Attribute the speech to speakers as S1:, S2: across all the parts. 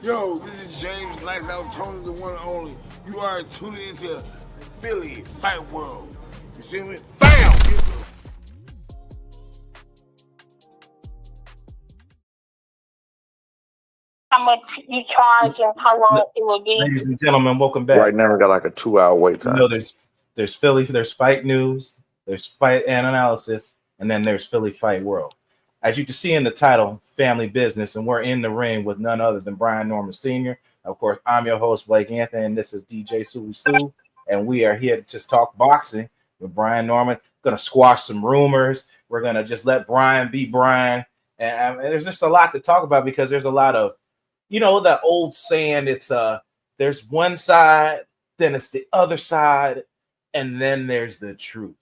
S1: Yo, this is James Lights Out Tony, the one and only. You are tuning into Philly Fight World. You see me? BAM!
S2: How much you charge and how long it will be.
S3: Ladies and gentlemen, welcome back.
S4: Right now, we got like a 2-hour wait time.
S3: You know, there's Philly, there's fight news, there's fight and analysis, and then there's Philly Fight World. As you can see in the title, Family Business, and we're in the ring with none other than Brian Norman Sr. Of course, I'm your host, Blake Anthony, and this is DJ Sooly, and we are here to just talk boxing with Brian Norman. Going to squash some rumors. We're going to just let Brian be Brian. And there's just a lot to talk about because there's a lot of, you know, that old saying, it's there's one side, then it's the other side, and then there's the truth.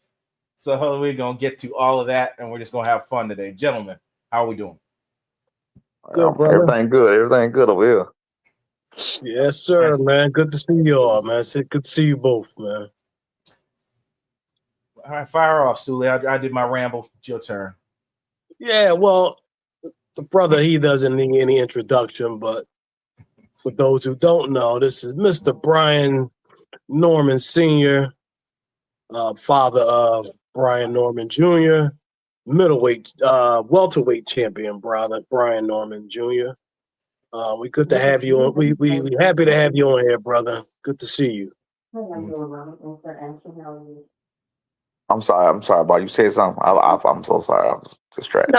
S3: So we're going to get to all of that, and we're just going to have fun today. Gentlemen, how are we doing?
S5: Good, brother.
S4: Everything good. Everything good over here.
S5: Yes, sir, man. Good to see you all, man. Good to see you both, man.
S3: All right, fire off, Sully. I did my ramble. It's your turn.
S5: Yeah, well, the brother, he doesn't need any introduction, but for those who don't know, this is Mr. Brian Norman Sr., father of Brian Norman Jr., middleweight, welterweight champion, brother, Brian Norman Jr. We good to have you on. We happy to have you on here, brother. Good to see you.
S4: I'm sorry, boy. You said something. I'm so sorry. I was distracted.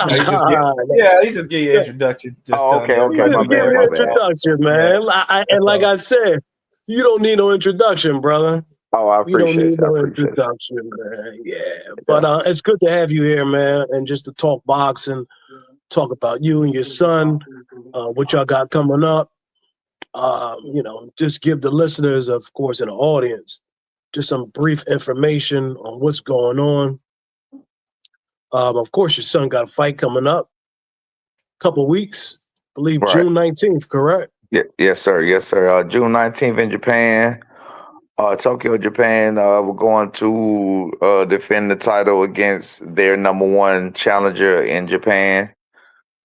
S3: He just gave you an introduction.
S4: Okay.
S5: My bad. Introduction, man. And like I said, you don't need no introduction, brother.
S4: Oh, I appreciate it.
S5: You don't need no introduction, man. Yeah. But it's good to have you here, man, and just to talk boxing, talk about you and your son, what y'all got coming up. Just give the listeners, of course, and the audience, just some brief information on what's going on. Of course, your son got a fight coming up, couple weeks, I believe right. June 19th, correct?
S4: Yes, sir. June 19th in Japan, Tokyo, Japan. We're going to defend the title against their number one challenger in Japan,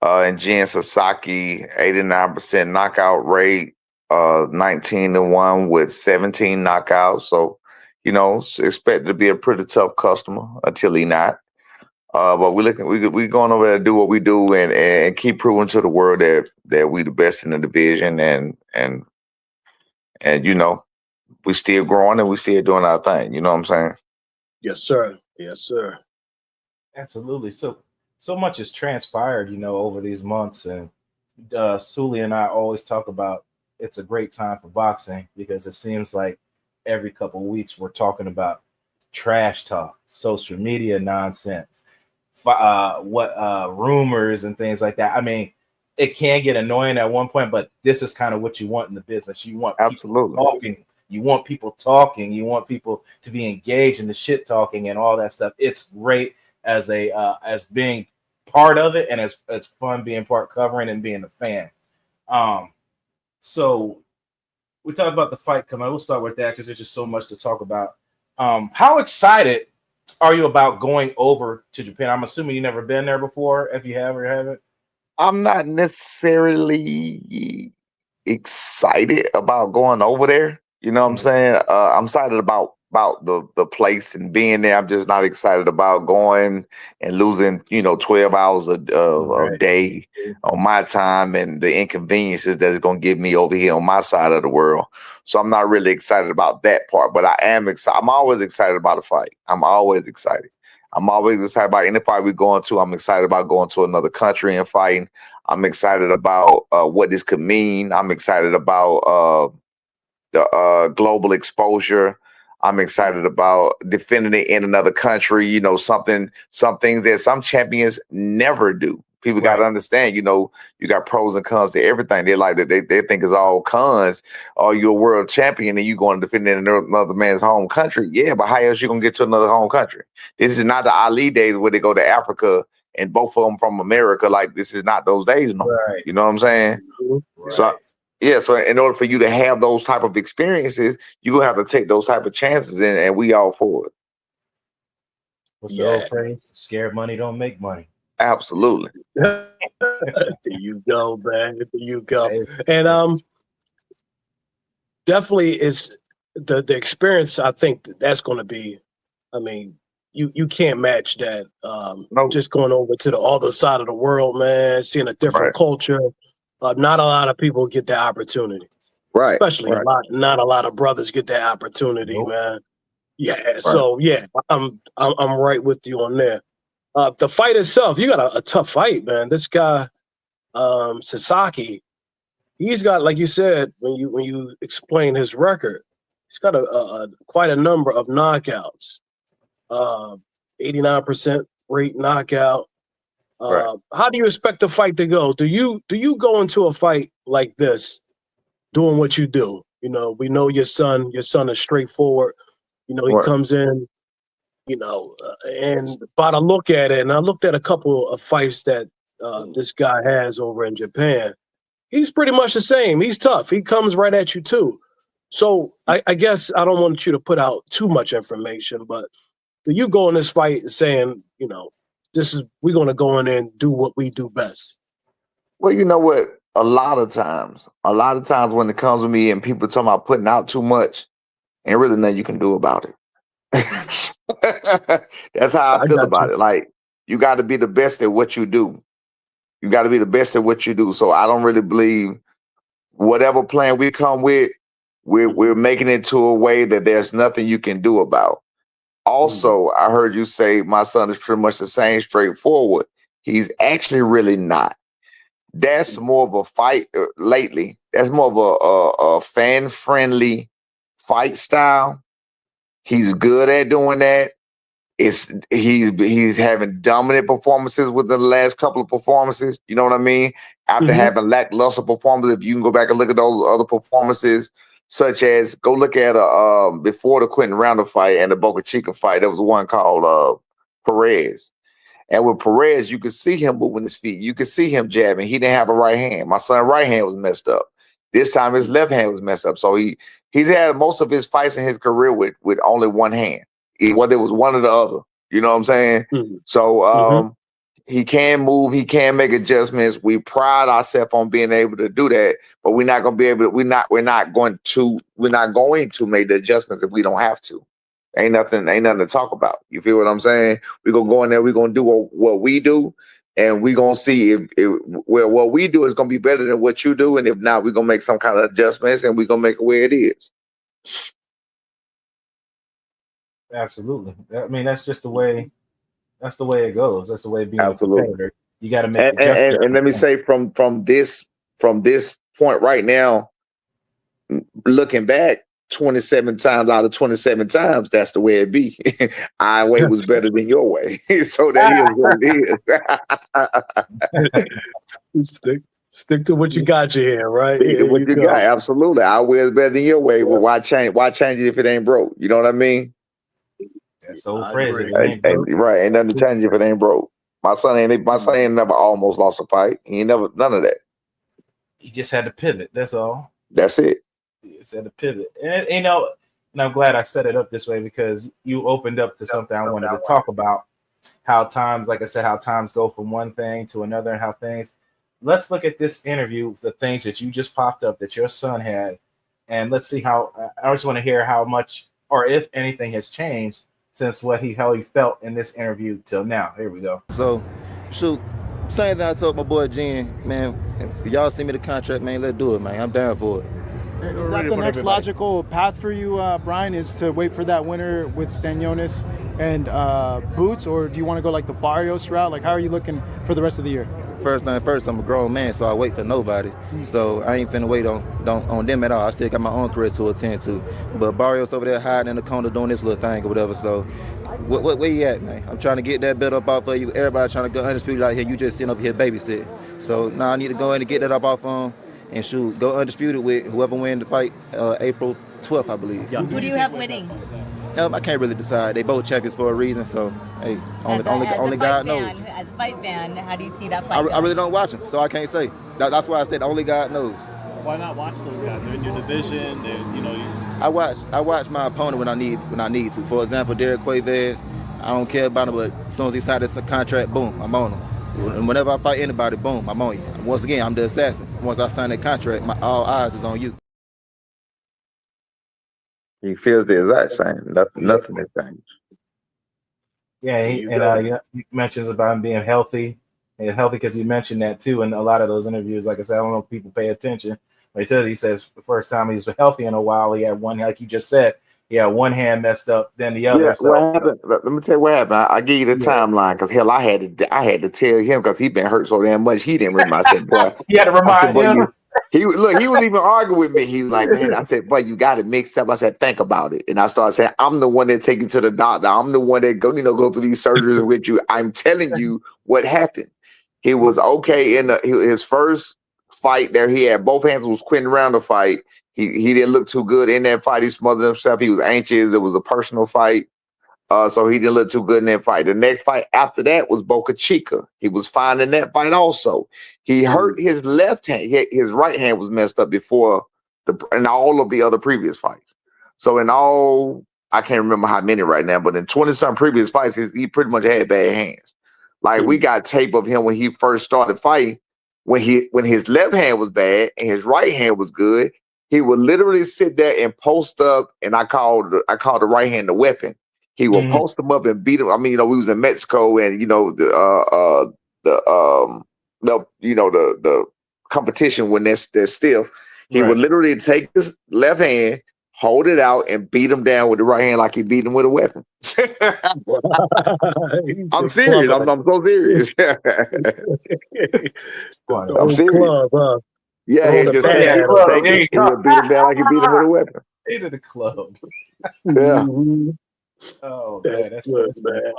S4: and Jin Sasaki, 89% knockout rate, 19-1 with 17 knockouts. So, expected to be a pretty tough customer until he not. But we going over there to do what we do and keep proving to the world that we the best in the division and we still growing and we still doing our thing. You know what I'm saying?
S5: Yes, sir. Yes, sir.
S3: Absolutely. So much has transpired, over these months, and Sully and I always talk about it's a great time for boxing because it seems like every couple of weeks we're talking about trash talk, social media nonsense, rumors and things like that. I mean, it can get annoying at one point, but this is kind of what you want in the business. You want people talking. You want people talking. You want people to be engaged in the shit talking and all that stuff. It's great as being part of it, and it's fun being part covering and being a fan. So we talked about the fight coming. We'll start with that because there's just so much to talk about. How excited are you about going over to Japan? I'm assuming you've never been there before. If you have or haven't,
S4: I'm not necessarily excited about going over there. You know what I'm saying? I'm excited about the place and being there. I'm just not excited about going and losing, 12 hours a day on my time and the inconveniences that it's going to give me over here on my side of the world. So I'm not really excited about that part, but I am excited. I'm always excited about a fight. I'm always excited about any fight we're going to. I'm excited about going to another country and fighting. I'm excited about what this could mean. I'm excited about the global exposure. I'm excited about defending it in another country. Some things that some champions never do. People got to understand, you got pros and cons to everything. They like that. They think it's all cons. Oh, you're a world champion and you're going to defend in another man's home country. Yeah, but how else you going to get to another home country? This is not the Ali days where they go to Africa and both of them from America. Like, this is not those days. No.
S3: Right.
S4: You know what I'm saying?
S3: Right.
S4: So in order for you to have those type of experiences, you're going to have to take those type of chances, and we all for it.
S3: What's the old phrase? Scared money don't make money.
S4: Absolutely.
S5: There you go, man. There you go.
S3: Hey,
S5: And definitely is the experience. I think that's going to be. I mean, you can't match that.
S4: No.
S5: Just going over to the other side of the world, man, seeing a different
S4: Right.
S5: culture. Not a lot of people get that opportunity.
S4: Right.
S5: Especially
S4: Right.
S5: not a lot of brothers get that opportunity,
S3: Nope.
S5: man. Yeah. So yeah, I'm right with you on there. The fight itself, you got a tough fight, man. This guy, Sasaki, he's got, like you said, when you explain his record, he's got a quite a number of knockouts. 89% rate knockout.
S4: Right.
S5: How do you expect the fight to go? Do you go into a fight like this doing what you do? You know, we know your son is straightforward. You know, he
S4: Right.
S5: comes in, and by the look at it, and I looked at a couple of fights that this guy has over in Japan. He's pretty much the same. He's tough. He comes right at you too. So I guess I don't want you to put out too much information, but do you go in this fight saying, we're going to go in there and do what we do best?
S4: Well, you know what? A lot of times when it comes to me and people talking about putting out too much, ain't really nothing you can do about it. That's how I feel about it. Like, you got to be the best at what you do. You got to be the best at what you do. So I don't really believe whatever plan we come with, we're making it to a way that there's nothing you can do about. Also, I heard you say my son is pretty much the same, straightforward. He's actually really not. That's more of a fight lately. That's more of a fan-friendly fight style. He's good at doing that. He's having dominant performances within the last couple of performances. You know what I mean? After having lackluster performances, if you can go back and look at those other performances, such as go look at before the Quentin Rounder fight and the Boca Chica fight, there was one called Perez. And with Perez, you could see him moving his feet. You could see him jabbing. He didn't have a right hand. My son's right hand was messed up. This time his left hand was messed up. So he's had most of his fights in his career with only one hand. Whether it was one or the other. You know what I'm saying? So he can move, he can make adjustments. We pride ourselves on being able to do that, but we're not gonna be able to, we're not going to make the adjustments if we don't have to. Ain't nothing to talk about. You feel what I'm saying? We're gonna go in there, we're gonna do what we do, and we're gonna see if what we do is gonna be better than what you do, and if not, we're gonna make some kind of adjustments and we're gonna make it where it is.
S3: Absolutely. I mean, that's just the way. That's the way it goes. That's the way of being
S4: Absolutely.
S3: a competitor. You got to make
S4: and let me say from this point right now, looking back, 27 times out of 27 times, that's the way it be. Our way was better than your way, so that is what it is.
S5: Stick to what you got your hand, right?
S4: Stick to what you got. Absolutely, our way is better than your way. Well, why change? Why change it if it ain't broke? You know what I mean?
S3: That's the old phrase.
S4: Ain't nothing to change if it ain't broke. My son ain't never almost lost a fight. He ain't never none of that.
S3: He just had to pivot. That's all.
S4: That's it.
S3: He just had to pivot. And and I'm glad I set it up this way because you opened up to something I wanted to talk about. How times, like I said, how times go from one thing to another and how things. Let's look at this interview, the things that you just popped up that your son had, and let's see how. I just want to hear how much or if anything has changed since how he felt in this interview till now. Here we go.
S6: So, shoot, same thing I told my boy Gene, man. If y'all send me the contract, man, let's do it, man. I'm down for it.
S7: Is that the next logical path for you, Brian, is to wait for that winner with Stanionis and Boots, or do you want to go like the Barrios route? Like, how are you looking for the rest of the year?
S6: First thing first, I'm a grown man, so I wait for nobody. So I ain't finna wait on them at all. I still got my own career to attend to. But Barrios over there hiding in the corner doing this little thing or whatever. So where you at, man? I'm trying to get that belt up off of you. Everybody trying to go undisputed out here. You just sitting up here babysitting. So now I need to go in and get that up off on and shoot, go undisputed with whoever win the fight April 12th, I believe.
S8: Who do you have winning?
S6: I can't really decide. They both champions for a reason, so hey, only God knows.
S8: As a fight fan, how do you see that fight?
S6: I really don't watch them, so I can't say. That's why I said only God knows.
S9: Why not watch those guys? They're in your division.
S6: I watch my opponent when I need to. For example, Derek Cuevas, I don't care about him, but as soon as he signed his contract, boom, I'm on him. Whenever I fight anybody, boom, I'm on you. Once again, I'm the assassin. Once I sign that contract, all eyes is on you.
S4: He feels the exact same. Nothing has changed.
S3: Yeah, he mentions about him being healthy. And healthy because he mentioned that too in a lot of those interviews. Like I said, I don't know if people pay attention. But he says the first time he was healthy in a while, he had one, like you just said, he had one hand messed up, then the other.
S4: Yeah,
S3: So,
S4: what happened? Let me tell you what happened. I give you the timeline because hell, I had to tell him because he been hurt so damn much. He didn't remember. I said, boy,
S3: he had to remind him.
S4: He was even arguing with me. He was like, man, I said, boy, you got it mixed up. I said, think about it. And I started saying, I'm the one that take you to the doctor. I'm the one that go through these surgeries with you. I'm telling you what happened. He was okay in his first fight there. He had both hands was quitting around the fight. He didn't look too good in that fight. He smothered himself. He was anxious. It was a personal fight. So he didn't look too good in that fight. The next fight after that was Boca Chica. He was fine in that fight also. He hurt his left hand. His right hand was messed up before in all of the other previous fights. So in all, I can't remember how many right now, but in 20-some previous fights, he pretty much had bad hands. Like we got tape of him when he first started fighting. When his left hand was bad and his right hand was good, he would literally sit there and post up, and I called the right hand the weapon. He will post them up and beat them. I mean, we was in Mexico, and the competition when they're stiff. He would literally take his left hand, hold it out, and beat him down with the right hand like he beat him with a weapon. I'm serious. I'm so serious. I'm serious.
S5: Club,
S4: yeah, he just take it, beat him down like he beat him with a weapon.
S3: Into the club.
S4: Yeah.
S3: Oh man, that's good, man.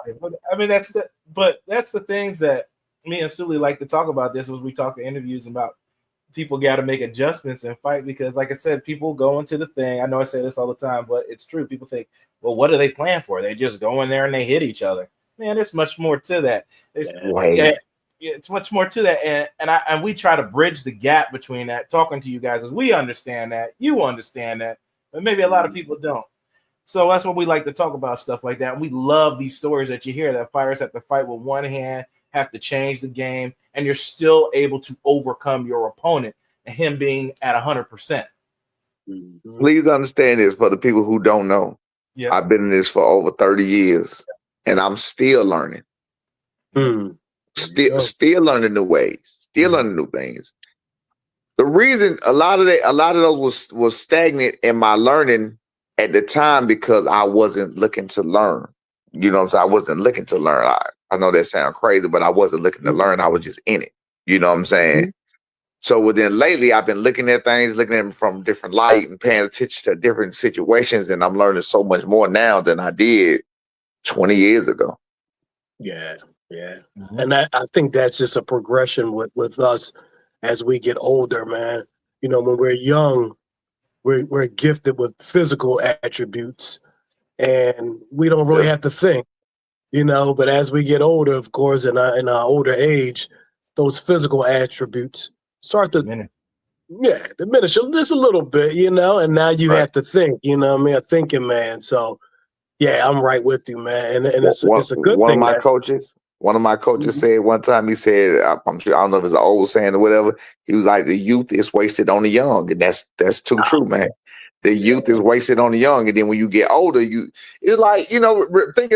S3: I mean, that's the things that me and Sooly like to talk about. This was we talk in interviews about people got to make adjustments and fight because, like I said, people go into the thing. I know I say this all the time, but it's true. People think, well, what are they playing for? They just go in there and they hit each other. Man, there's much more to that. It's much more to that, and we try to bridge the gap between that. Talking to you guys, as we understand that, you understand that, but maybe a lot of people don't. So that's what we like to talk about, stuff like that. We love these stories that you hear that fighters have to fight with one hand, have to change the game, and you're still able to overcome your opponent and him being at 100%.
S4: Please understand this for the people who don't know.
S3: Yeah.
S4: I've been in this for over 30 years, and I'm still learning. Still learning new ways, still learning new things. The reason a lot of those was stagnant in my learning at the time because I wasn't looking to learn. You know what I'm saying? I wasn't looking to learn. I know that sounds crazy, but I wasn't looking to learn. I was just in it. You know what I'm saying? So within lately, I've been looking at things, looking at them from different light and paying attention to different situations. And I'm learning so much more now than I did 20 years ago.
S5: Yeah. And I think that's just a progression with us as we get older, man. When we're young, we're gifted with physical attributes and we don't really have to think, but as we get older, of course, in our older age, those physical attributes start to diminish just a little bit, and now you have to think, a thinking man. So yeah, I'm right with you, man. And it's a good thing.
S4: One of my coaches said one time, he said, I'm sure, I don't know if it's an old saying or whatever. He was like, the youth is wasted on the young. And that's too true, man. The youth is wasted on the young. And then when you get older, it's like, think.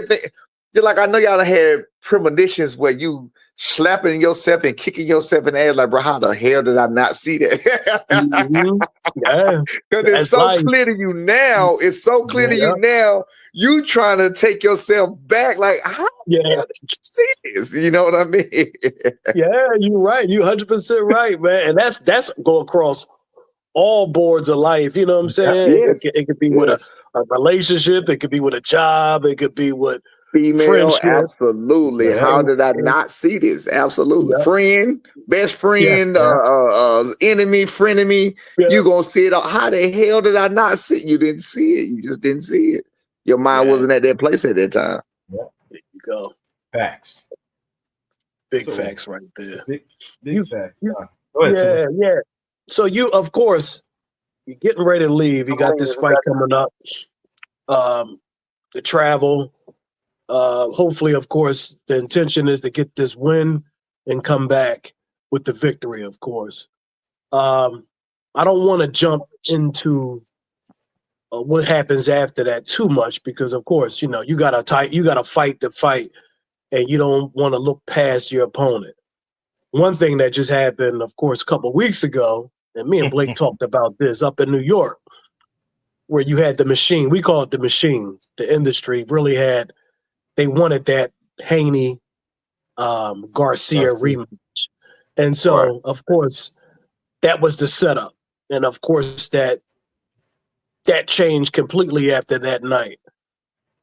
S4: You're like, I know y'all had premonitions where you slapping yourself and kicking yourself in the ass. Like, bro, how the hell did I not see that?
S5: Yeah.
S4: Because it's so clear to you now. It's so clear to you now. You trying to take yourself back. Like, how did you see this? You know what I mean?
S5: Yeah, you're right. You're 100% right, man. And that's go across all boards of life. You know what I'm saying?
S4: Yes.
S5: It could be with a relationship. It could be with a job. It could be with
S4: female.
S5: Friendship.
S4: Absolutely. Yeah. How did I not see this? Absolutely. Yeah. Friend, best friend, enemy, frenemy. Yeah. You gonna see it all. How the hell did I not see it? You didn't see it. You just didn't see it. Your mind wasn't at that place at that time.
S5: Yeah. There you go.
S3: Facts.
S5: Big facts right there.
S3: Big facts. Go ahead,
S5: yeah. So you, of course, you're getting ready to leave. You got this fight coming up. The travel. Hopefully, of course, the intention is to get this win and come back with the victory, of course. I don't want to jump into what happens after that too much because, of course, you got to fight the fight, and you don't want to look past your opponent. One thing that just happened, of course, a couple of weeks ago, and me and Blake talked about this up in New York, where you had the machine. We call it the machine. The industry really they wanted that Haney Garcia rematch. And so, of course, that was the setup. And of course, that changed completely after that night.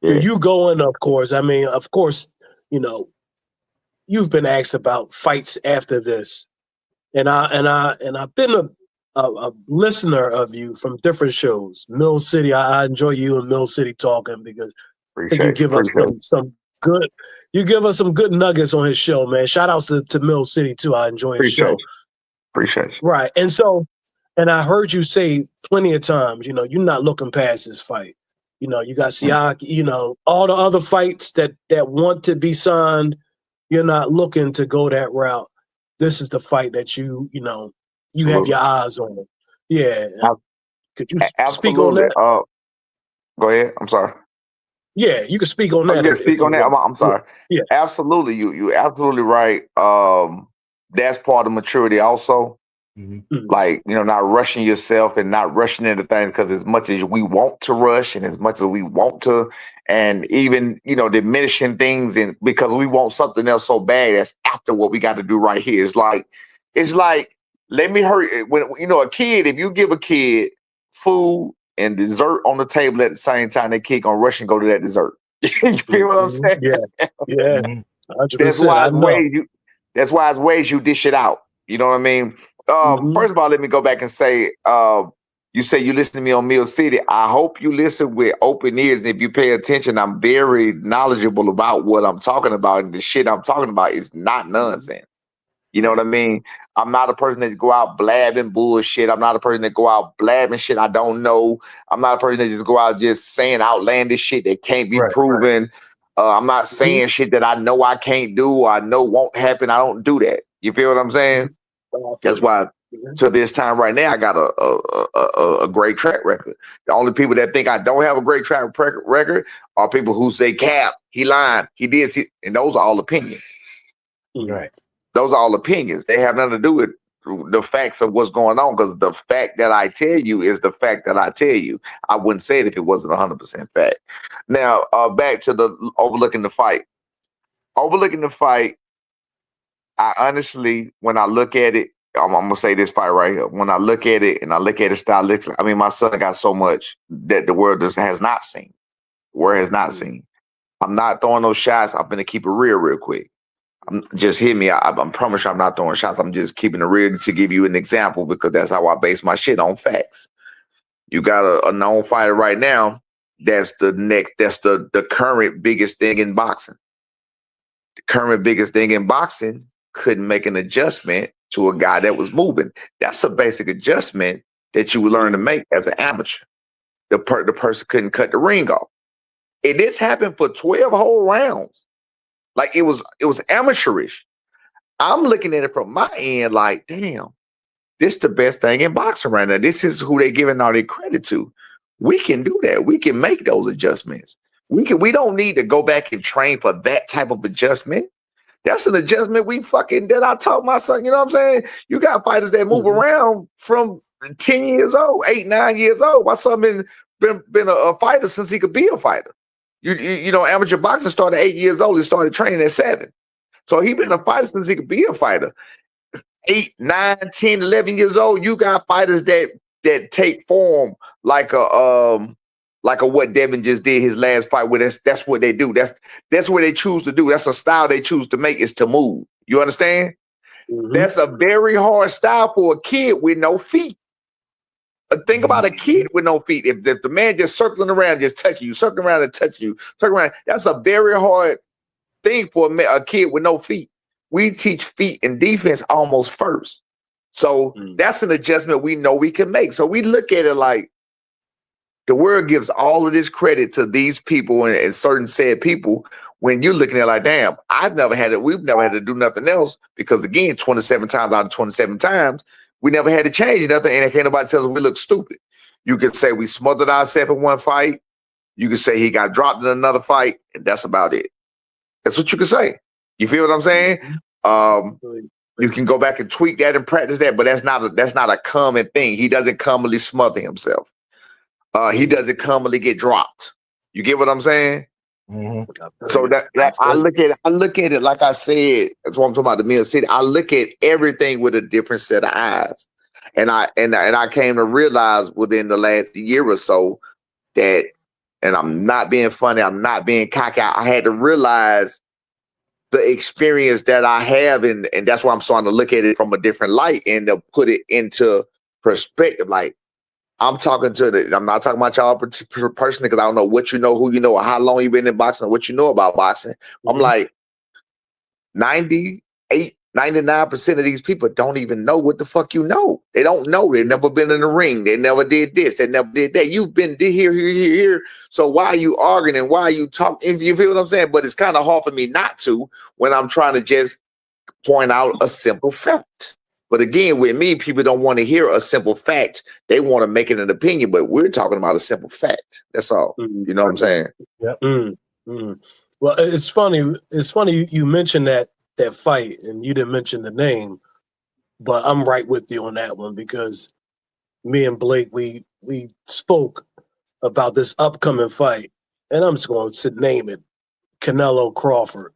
S5: Yeah. You go in, of course, you've been asked about fights after this. And I've been a listener of you from different shows. Mill City, I enjoy you and Mill City talking because I think you give us some good. You give us some good nuggets on his show, man. Shout outs to Mill City too. I enjoy his show.
S4: Appreciate you.
S5: Right, and I heard you say plenty of times, you're not looking past this fight. You got Siaki, all the other fights that want to be signed. You're not looking to go that route. This is the fight that you have your eyes on it. Yeah. Could you speak on that?
S4: Go ahead. I'm sorry.
S5: Yeah, you can speak on that.
S4: Speak on that. I'm sorry.
S5: Yeah.
S4: Absolutely. You absolutely right. That's part of maturity also. Mm-hmm. Like, not rushing yourself and not rushing into things because as much as we want to rush and as much as we want to, and even, diminishing things and because we want something else so bad that's after what we got to do right here. It's like, let me hurry. When, a kid, if you give a kid food and dessert on the table at the same time, that kid gonna rush and go to that dessert. You feel what I'm saying?
S5: Yeah.
S4: 100%. That's why it's ways you dish it out. You know what I mean? First of all, let me go back and say, you say you listen to me on Mill City. I hope you listen with open ears. And if you pay attention, I'm very knowledgeable about what I'm talking about. And the shit I'm talking about is not nonsense. You know what I mean? I'm not a person that go out blabbing bullshit. I'm not a person that go out blabbing shit I don't know. I'm not a person that just go out just saying outlandish shit that can't be proven. I'm not saying shit that I know I can't do or I know won't happen. I don't do that. You feel what I'm saying? That's why to this time right now, I got a great track record. The only people that think I don't have a great track record are people who say, Cap, he lied, he did. And those are all opinions.
S3: Right.
S4: Those are all opinions. They have nothing to do with the facts of what's going on because the fact that I tell you is the fact that I tell you. I wouldn't say it if it wasn't 100% fact. Now, back to the overlooking the fight. Overlooking the fight, I honestly, when I look at it, I'm going to say this fight right here. When I look at it and I look at it stylistically, I mean, my son got so much that the world has not seen. The world has not seen. I'm not throwing those shots. I'm going to keep it real quick. Just hear me. I promise you I'm not throwing shots. I'm just keeping it real to give you an example because that's how I base my shit on facts. You got a known fighter right now. That's the current biggest thing in boxing. The current biggest thing in boxing couldn't make an adjustment to a guy that was moving. That's a basic adjustment that you would learn to make as an amateur. The person couldn't cut the ring off. And this happened for 12 whole rounds. Like it was amateurish. I'm looking at it from my end like, damn, this is the best thing in boxing right now. This is who they're giving all their credit to. We can do that. We can make those adjustments. We don't need to go back and train for that type of adjustment. That's an adjustment that I taught my son. You know what I'm saying? You got fighters that move around from 10 years old, 8, 9 years old. My son been a fighter since he could be a fighter. You know, amateur boxing started at 8 years old. He started training at 7. So he been a fighter since he could be a fighter. 8, 9, 10, 11 years old. You got fighters that take form like a what Devin just did his last fight. Where that's what they do. That's what they choose to do. That's a style they choose to make is to move. You understand? That's a very hard style for a kid with no feet. Think about a kid with no feet. If the man just circling around, just touching you, circling around and touching you, circling around, that's a very hard thing for a kid with no feet. We teach feet and defense almost first. So that's an adjustment we know we can make. So we look at it like the world gives all of this credit to these people and certain said people when you're looking at it like, damn, we've never had to do nothing else because again, 27 times out of 27 times, we never had to change nothing, and can't nobody tell us we look stupid. You could say we smothered ourselves in one fight. You could say he got dropped in another fight, and that's about it. That's what you could say. You feel what I'm saying? You can go back and tweak that and practice that, but that's not a common thing. He doesn't commonly smother himself. He doesn't commonly get dropped. You get what I'm saying?
S3: Mm-hmm.
S4: So that I look at it like I said. That's what I'm talking about. The Mill City. I look at everything with a different set of eyes, and I came to realize within the last year or so that, and I'm not being funny, I'm not being cocky. I had to realize the experience that I have, and that's why I'm starting to look at it from a different light and to put it into perspective. Like, I'm not talking about y'all personally because I don't know what you know, who you know, or how long you've been in boxing, or what you know about boxing. I'm like 98, 99% of these people don't even know what the fuck you know. They don't know. They've never been in the ring. They never did this. They never did that. You've been here. So why are you arguing and why are you talking? You feel what I'm saying? But it's kind of hard for me not to when I'm trying to just point out a simple fact. But again, with me, people don't want to hear a simple fact. They want to make it an opinion, but we're talking about a simple fact. That's all. You know what I'm saying?
S5: Yep. Well, it's funny. It's funny you mentioned that fight, and you didn't mention the name, but I'm right with you on that one because me and Blake, we spoke about this upcoming fight, and I'm just going to name it, Canelo Crawford.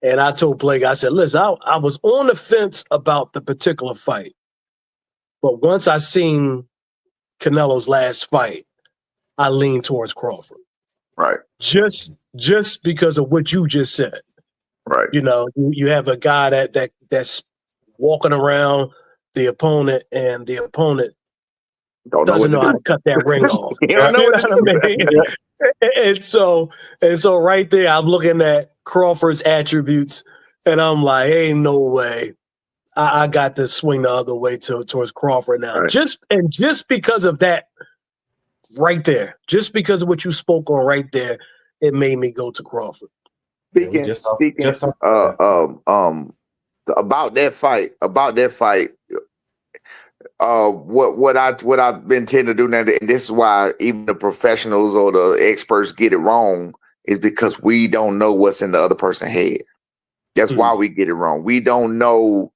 S5: And I told Blake, I said, listen, I was on the fence about the particular fight. But once I seen Canelo's last fight, I leaned towards Crawford.
S4: Right.
S5: Just because of what you just said.
S4: Right.
S5: You know, you have a guy that's walking around the opponent, and the opponent doesn't know how to cut that ring off. You know what I mean? And so right there, I'm looking at Crawford's attributes, and I'm like, ain't no way I got to swing the other way towards Crawford now.
S4: Right.
S5: Just because of that right there, just because of what you spoke on right there, it made me go to Crawford.
S4: Speaking about that fight, what I've been tending to do now, and this is why even the professionals or the experts get it wrong, is because we don't know what's in the other person's head. That's why we get it wrong. We don't know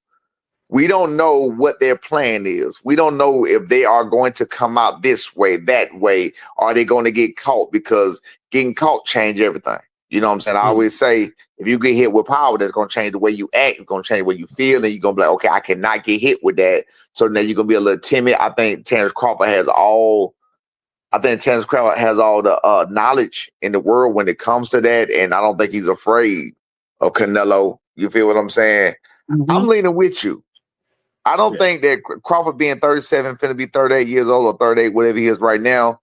S4: what their plan is. We don't know if they are going to come out this way, that way. Are they going to get caught? Because getting caught change everything. You know what I'm saying? I always say, if you get hit with power, that's going to change the way you act. It's going to change the way you feel. And you're going to be like, okay, I cannot get hit with that. So now you're going to be a little timid. I think Terrence Crawford has all the knowledge in the world when it comes to that. And I don't think he's afraid of Canelo. You feel what I'm saying? I'm leaning with you. I don't think that Crawford being 37, finna be 38 years old or 38, whatever he is right now,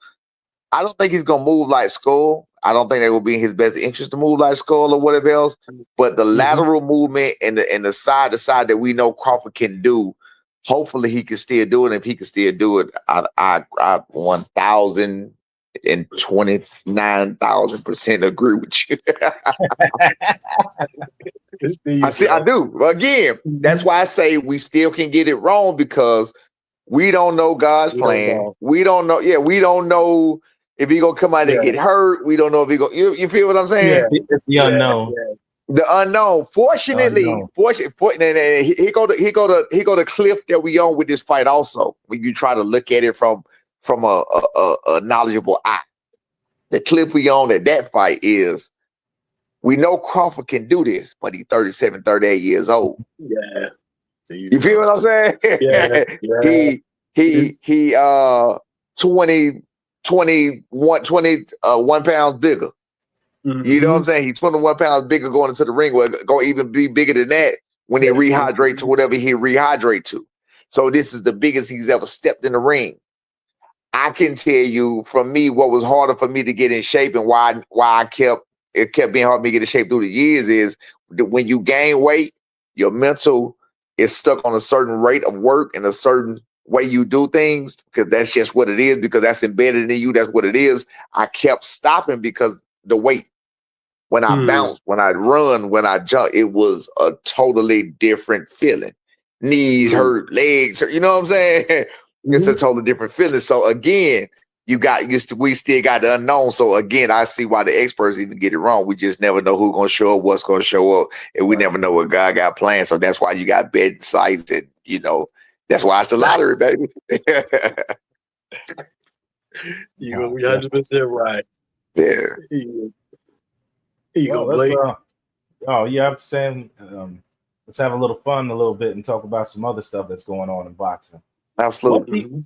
S4: I don't think he's going to move like Skull. I don't think that will be in his best interest to move like Skull or whatever else. But the lateral movement and the side to side that we know Crawford can do, hopefully he can still do it. And if he can still do it, I 1,029,000% agree with you. I do. Again, that's why I say we still can get it wrong because we don't know God's plan. We don't know. Yeah, we don't know if he gonna come out and get hurt. We don't know if he gonna. You feel what I'm saying?
S3: Yeah, it's the unknown.
S4: The unknown. Fortunately, he go to cliff that we on with this fight. Also, when you try to look at it from a knowledgeable eye, the cliff we on at that fight is. We know Crawford can do this, but he's 37, 38 years old. Yeah. You feel what I'm saying? Yeah. He 21 pounds bigger. You know what I'm saying? He's 21 pounds bigger going into the ring. Well, go even be bigger than that when he rehydrate to whatever he rehydrate to. So this is the biggest he's ever stepped in the ring. I can tell you, from me, what was harder for me to get in shape and why it kept being hard for me to get in shape through the years is that when you gain weight, your mental is stuck on a certain rate of work and a certain way you do things because that's just what it is, because that's embedded in you. That's what it is. I kept stopping because the weight. When I bounce, when I run, when I jump, it was a totally different feeling. Knees hurt, legs hurt. You know what I'm saying? It's a totally different feeling. So again, we still got the unknown. So again, I see why the experts even get it wrong. We just never know who's gonna show up, what's gonna show up, and we never know what God got planned. So that's why you got betting sites, and that's why it's the lottery, baby.
S5: You're 100% right.
S4: Yeah.
S5: Here you go, Blake.
S3: I'm saying let's have a little fun a little bit and talk about some other stuff that's going on in boxing.
S4: Absolutely.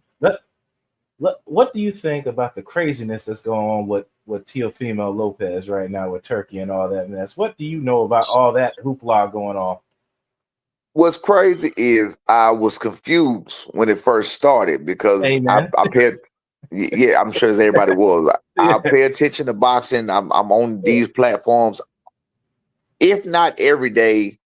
S3: What do you think about the craziness that's going on with Teofimo Lopez right now with Turkey and all that mess? What do you know about all that hoopla going on?
S4: What's crazy is I was confused when it first started because I paid. Yeah, I'm sure as everybody was. I pay attention to boxing. I'm on these platforms, if not every day,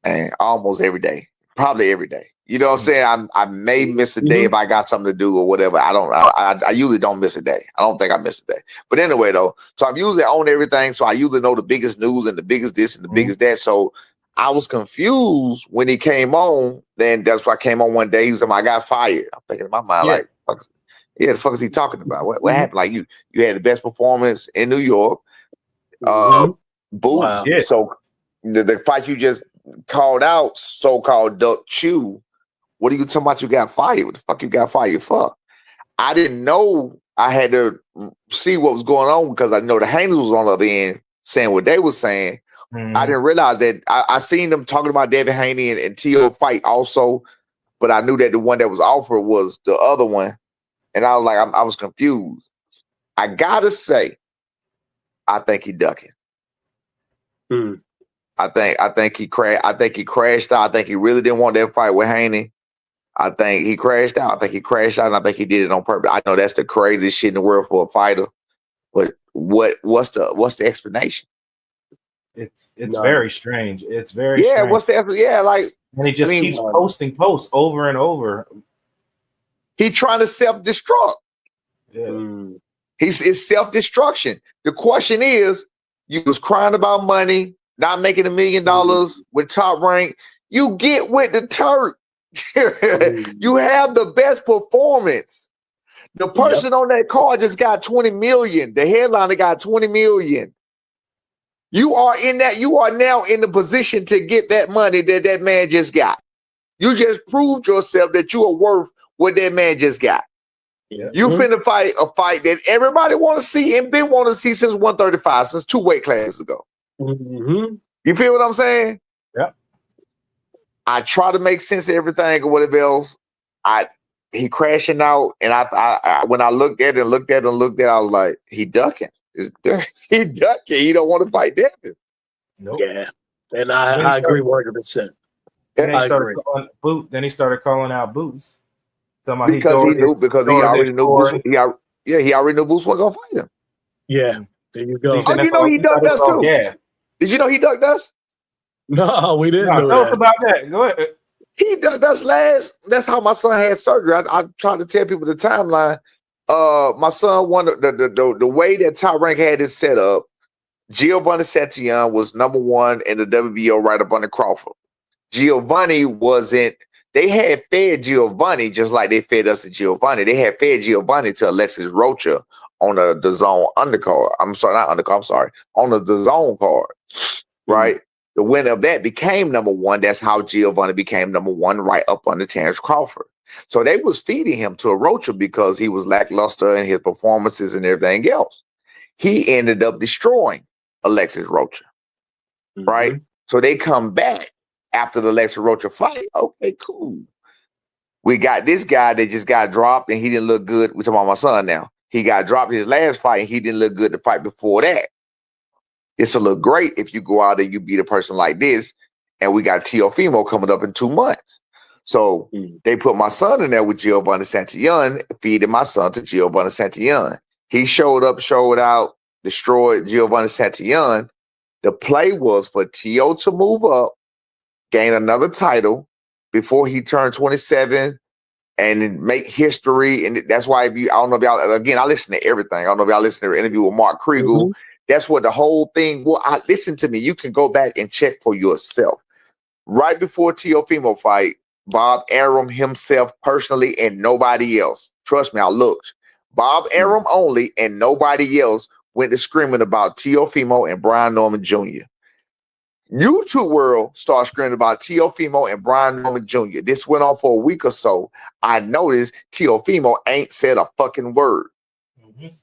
S4: and almost every day, probably every day. You know what I'm saying? I may miss a day if I got something to do or whatever. I usually don't miss a day. I don't think I miss a day. But anyway, though, so I'm usually on everything. So I usually know the biggest news and the biggest this and the biggest that. So I was confused when he came on. Then that's why I came on one day. He was like, I got fired. I'm thinking in my mind, like, the fuck is he talking about? What happened? Like you had the best performance in New York. Boots. Wow. So the fight you just called out, so-called Duck Chew. What are you talking about? You got fired? What the fuck you got fired for? I didn't know. I had to see what was going on because I know the Haney was on the other end saying what they were saying. I didn't realize that. I seen them talking about David Haney and T.O. fight also, but I knew that the one that was offered was the other one. And I was like, I was confused. I gotta say, I think he ducking. I think he crashed. I think he crashed out. I think he really didn't want that fight with Haney. I think he crashed out. I think he crashed out, and I think he did it on purpose. I know that's the craziest shit in the world for a fighter, but what's the explanation?
S3: It's very strange. It's very strange.
S4: What's the like?
S3: And he just keeps posting posts over and over.
S4: He trying to self-destruct. It's self-destruction. The question is, you was crying about money, not making $1 million with Top Rank. You get with the Turk. You have the best performance. The person on that card just got 20 million. The headliner got 20 million. You are now in the position to get that money that man just got. You just proved yourself that you are worth what that man just got. You finna fight a fight that everybody want to see and been want to see since 135, since 2 weight classes ago. You feel what I'm saying?
S3: Yeah.
S4: I try to make sense of everything or whatever else. He crashing out, and I when I looked at it, I was like, he ducking. He ducking. He don't want to fight Devin.
S3: Nope.
S5: Yeah, and I agree 100%.
S3: Then he started calling out Boots.
S4: Because he already knew Boots. He already knew Boots wasn't gonna fight him.
S5: Yeah, there you go.
S4: Oh, you know he ducked us too.
S3: Yeah.
S4: Did you know he ducked us?
S5: No, we didn't know
S3: tell
S5: that.
S3: us about that. Go ahead.
S4: He ducked us last. That's how my son had surgery. I tried to tell people the timeline. My son wanted the way that Top Rank had it set up. Giovanni Santillon was #1 in the WBO right up under Crawford. Giovanni wasn't. They had fed Giovanni just like they fed us to Giovanni. They had fed Giovanni to Alexis Rocha on the DAZN undercard. I'm sorry, not undercard. I'm sorry, on the DAZN card, right? The winner of that became #1. That's how Giovanni became #1, right up under Terrence Crawford. So they was feeding him to a Rocha because he was lackluster in his performances and everything else. He ended up destroying Alexis Rocha, right? So they come back after the Alexis Rocha fight. Okay, cool. We got this guy that just got dropped and he didn't look good. We're talking about my son now. He got dropped his last fight and he didn't look good the fight before that. It's a look great if you go out and you beat a person like this. And we got Teofimo coming up in 2 months. So they put my son in there with Giovanni Santillon, feeding my son to Giovanni Santillon. He showed up, showed out, destroyed Giovanni Santillon. The play was for Teo to move up, gain another title before he turned 27 and make history. And that's why I don't know if y'all, again, I listen to everything. I don't know if y'all listen to the interview with Mark Kriegel. That's what the whole thing. Well, listen to me. You can go back and check for yourself. Right before Teofimo fight, Bob Arum himself personally and nobody else. Trust me, I looked. Bob Arum only and nobody else went to screaming about Teofimo and Brian Norman Jr. YouTube world started screaming about Teofimo and Brian Norman Jr. This went on for a week or so. I noticed Teofimo ain't said a fucking word.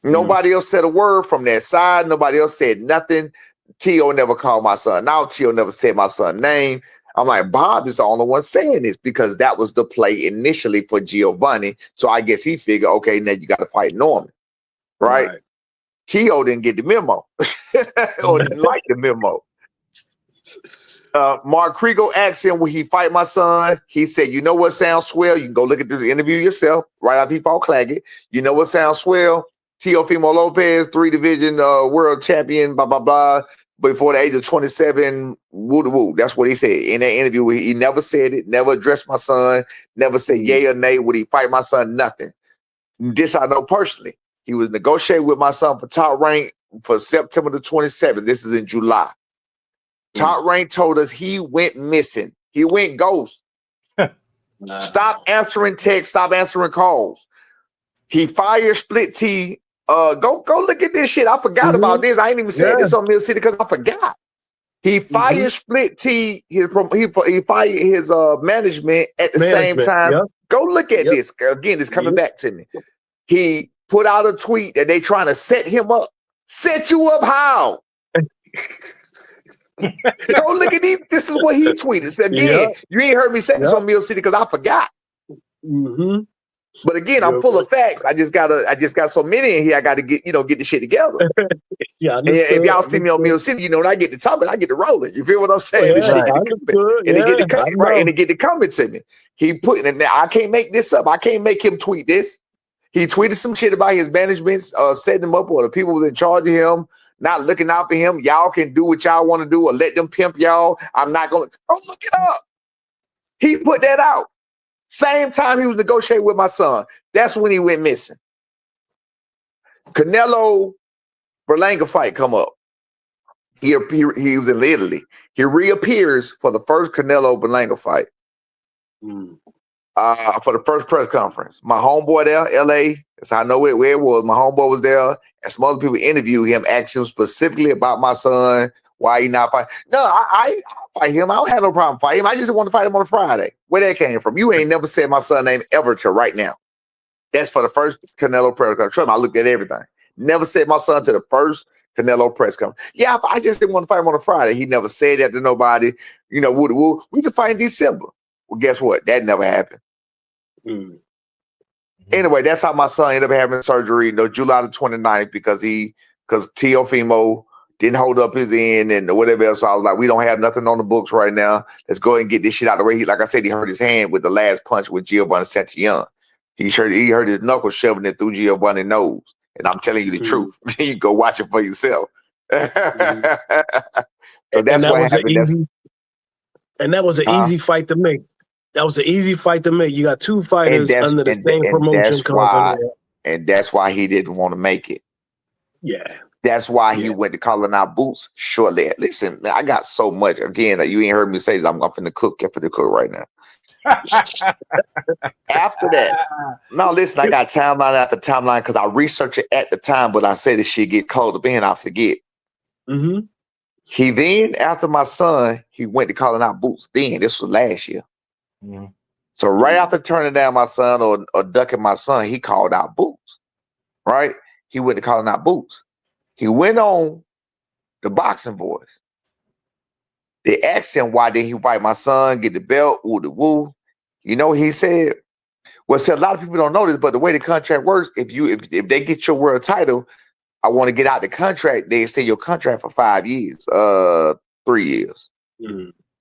S4: Nobody else said a word from that side. Nobody else said nothing. Teo never called my son out. Teo never said my son's name. I'm like, Bob is the only one saying this because that was the play initially for Giovanni. So I guess he figured, okay, now you got to fight Norman, right? Teo didn't get the memo or didn't like the memo. Mark Kriegel asked him, will he fight my son? He said, you know what sounds swell? You can go look at the interview yourself right after he fought Claggett. You know what sounds swell? Teofimo Lopez, 3-division world champion, blah, blah, blah. Before the age of 27, woo-woo. That's what he said in that interview. He never said it, never addressed my son, never said yay or nay. Would he fight my son? Nothing. This I know personally. He was negotiating with my son for top rank for September the 27th. This is in July. Top rank told us he went missing. He went ghost. Stop answering texts. Stop answering calls. He fired Split T. Go look at this shit. I forgot about this. I ain't even said this on Mill City because I forgot. He fired Split T. He fired his management at the same time. Go look at this. Again, it's coming back to me. He put out a tweet that they trying to set him up. Set you up how? Go look at these. This is what he tweeted. So again, you ain't heard me say this on Mill City because I forgot. But again, I'm full of facts. I just got so many in here. I got to get the shit together. And if y'all see me on Mill City, when I get to talking, I get to rolling. You feel what I'm saying? And they get to coming, right? And they get to coming to me. He put it. Now I can't make this up. I can't make him tweet this. He tweeted some shit about his management setting him up, or the people was in charge of him not looking out for him. Y'all can do what y'all want to do, or let them pimp y'all. I'm not gonna. Don't look it up. He put that out. Same time he was negotiating with my son. That's when he went missing. Canelo Berlanga fight come up. He was in Italy. He reappears for the first Canelo Berlanga fight. For the first press conference. My homeboy there, LA, that's how I know where it was. My homeboy was there, and some other people interviewed him, asking him specifically about my son, why he not fight. No, I fight him. I don't have no problem fighting him. I just want to fight him on a Friday. Where that came from? You ain't never said my son's name ever till right now. That's for the first Canelo press conference. Trust me, I looked at everything. Never said my son to the first Canelo press conference. Yeah, I just didn't want to fight him on a Friday. He never said that to nobody. We can fight in December. Well, guess what? That never happened. Anyway, that's how my son ended up having surgery, July the 29th, because Teofimo didn't hold up his end and whatever else. So I was like, we don't have nothing on the books right now. Let's go ahead and get this shit out of the way. Like I said, he hurt his hand with the last punch with Giovanni Santillon. He hurt his knuckle shoving it through Giovanni's nose. And I'm telling you the truth. You go watch it for yourself. So that's what happened.
S5: And that was an easy fight to make. That was an easy fight to make. You got two fighters under the same promotion company.
S4: And that's why he didn't want to make it.
S5: Yeah.
S4: That's why he went to calling out boots shortly. Listen, man, I got so much. Again, you ain't heard me say this. I'm finna cook right now. After that, no, listen, I got timeline after timeline because I researched it at the time, but I said this shit get close up in, I forget. He then, after my son, he went to calling out boots. Then, this was last year. So right after turning down my son or ducking my son, he called out boots. Right? He went to calling out boots. He went on the Boxing Voice. They asked him, why didn't he fight my son, get the belt, woo. You know what he said? Well, see, a lot of people don't know this, but the way the contract works, if they get your world title, I want to get out the contract, they extend your contract for 5 years, 3 years.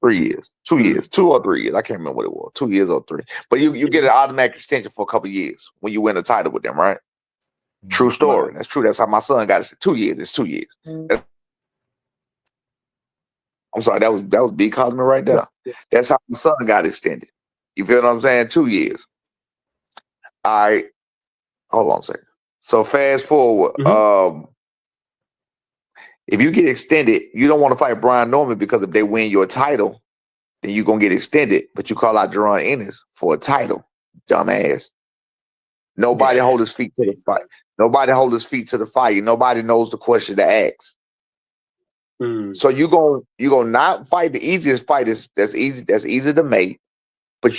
S4: 3 years, 2 years, 2 or 3 years. I can't remember what it was, 2 years or 3. But you get an automatic extension for a couple of years when you win a title with them, right? True story. That's true. That's how my son got it. 2 years. It's 2 years. I'm sorry. That was B Cosman right there. That's how my son got extended. You feel what I'm saying? 2 years. All right. Hold on a second. So fast forward. If you get extended, you don't want to fight Brian Norman because if they win your title, then you're gonna get extended. But you call out Jaron Ennis for a title, dumbass. Nobody hold his feet to the fight. Nobody hold his feet to the fire. Nobody knows the questions to ask. So you gonna not fight the easiest fight that's easy to make, but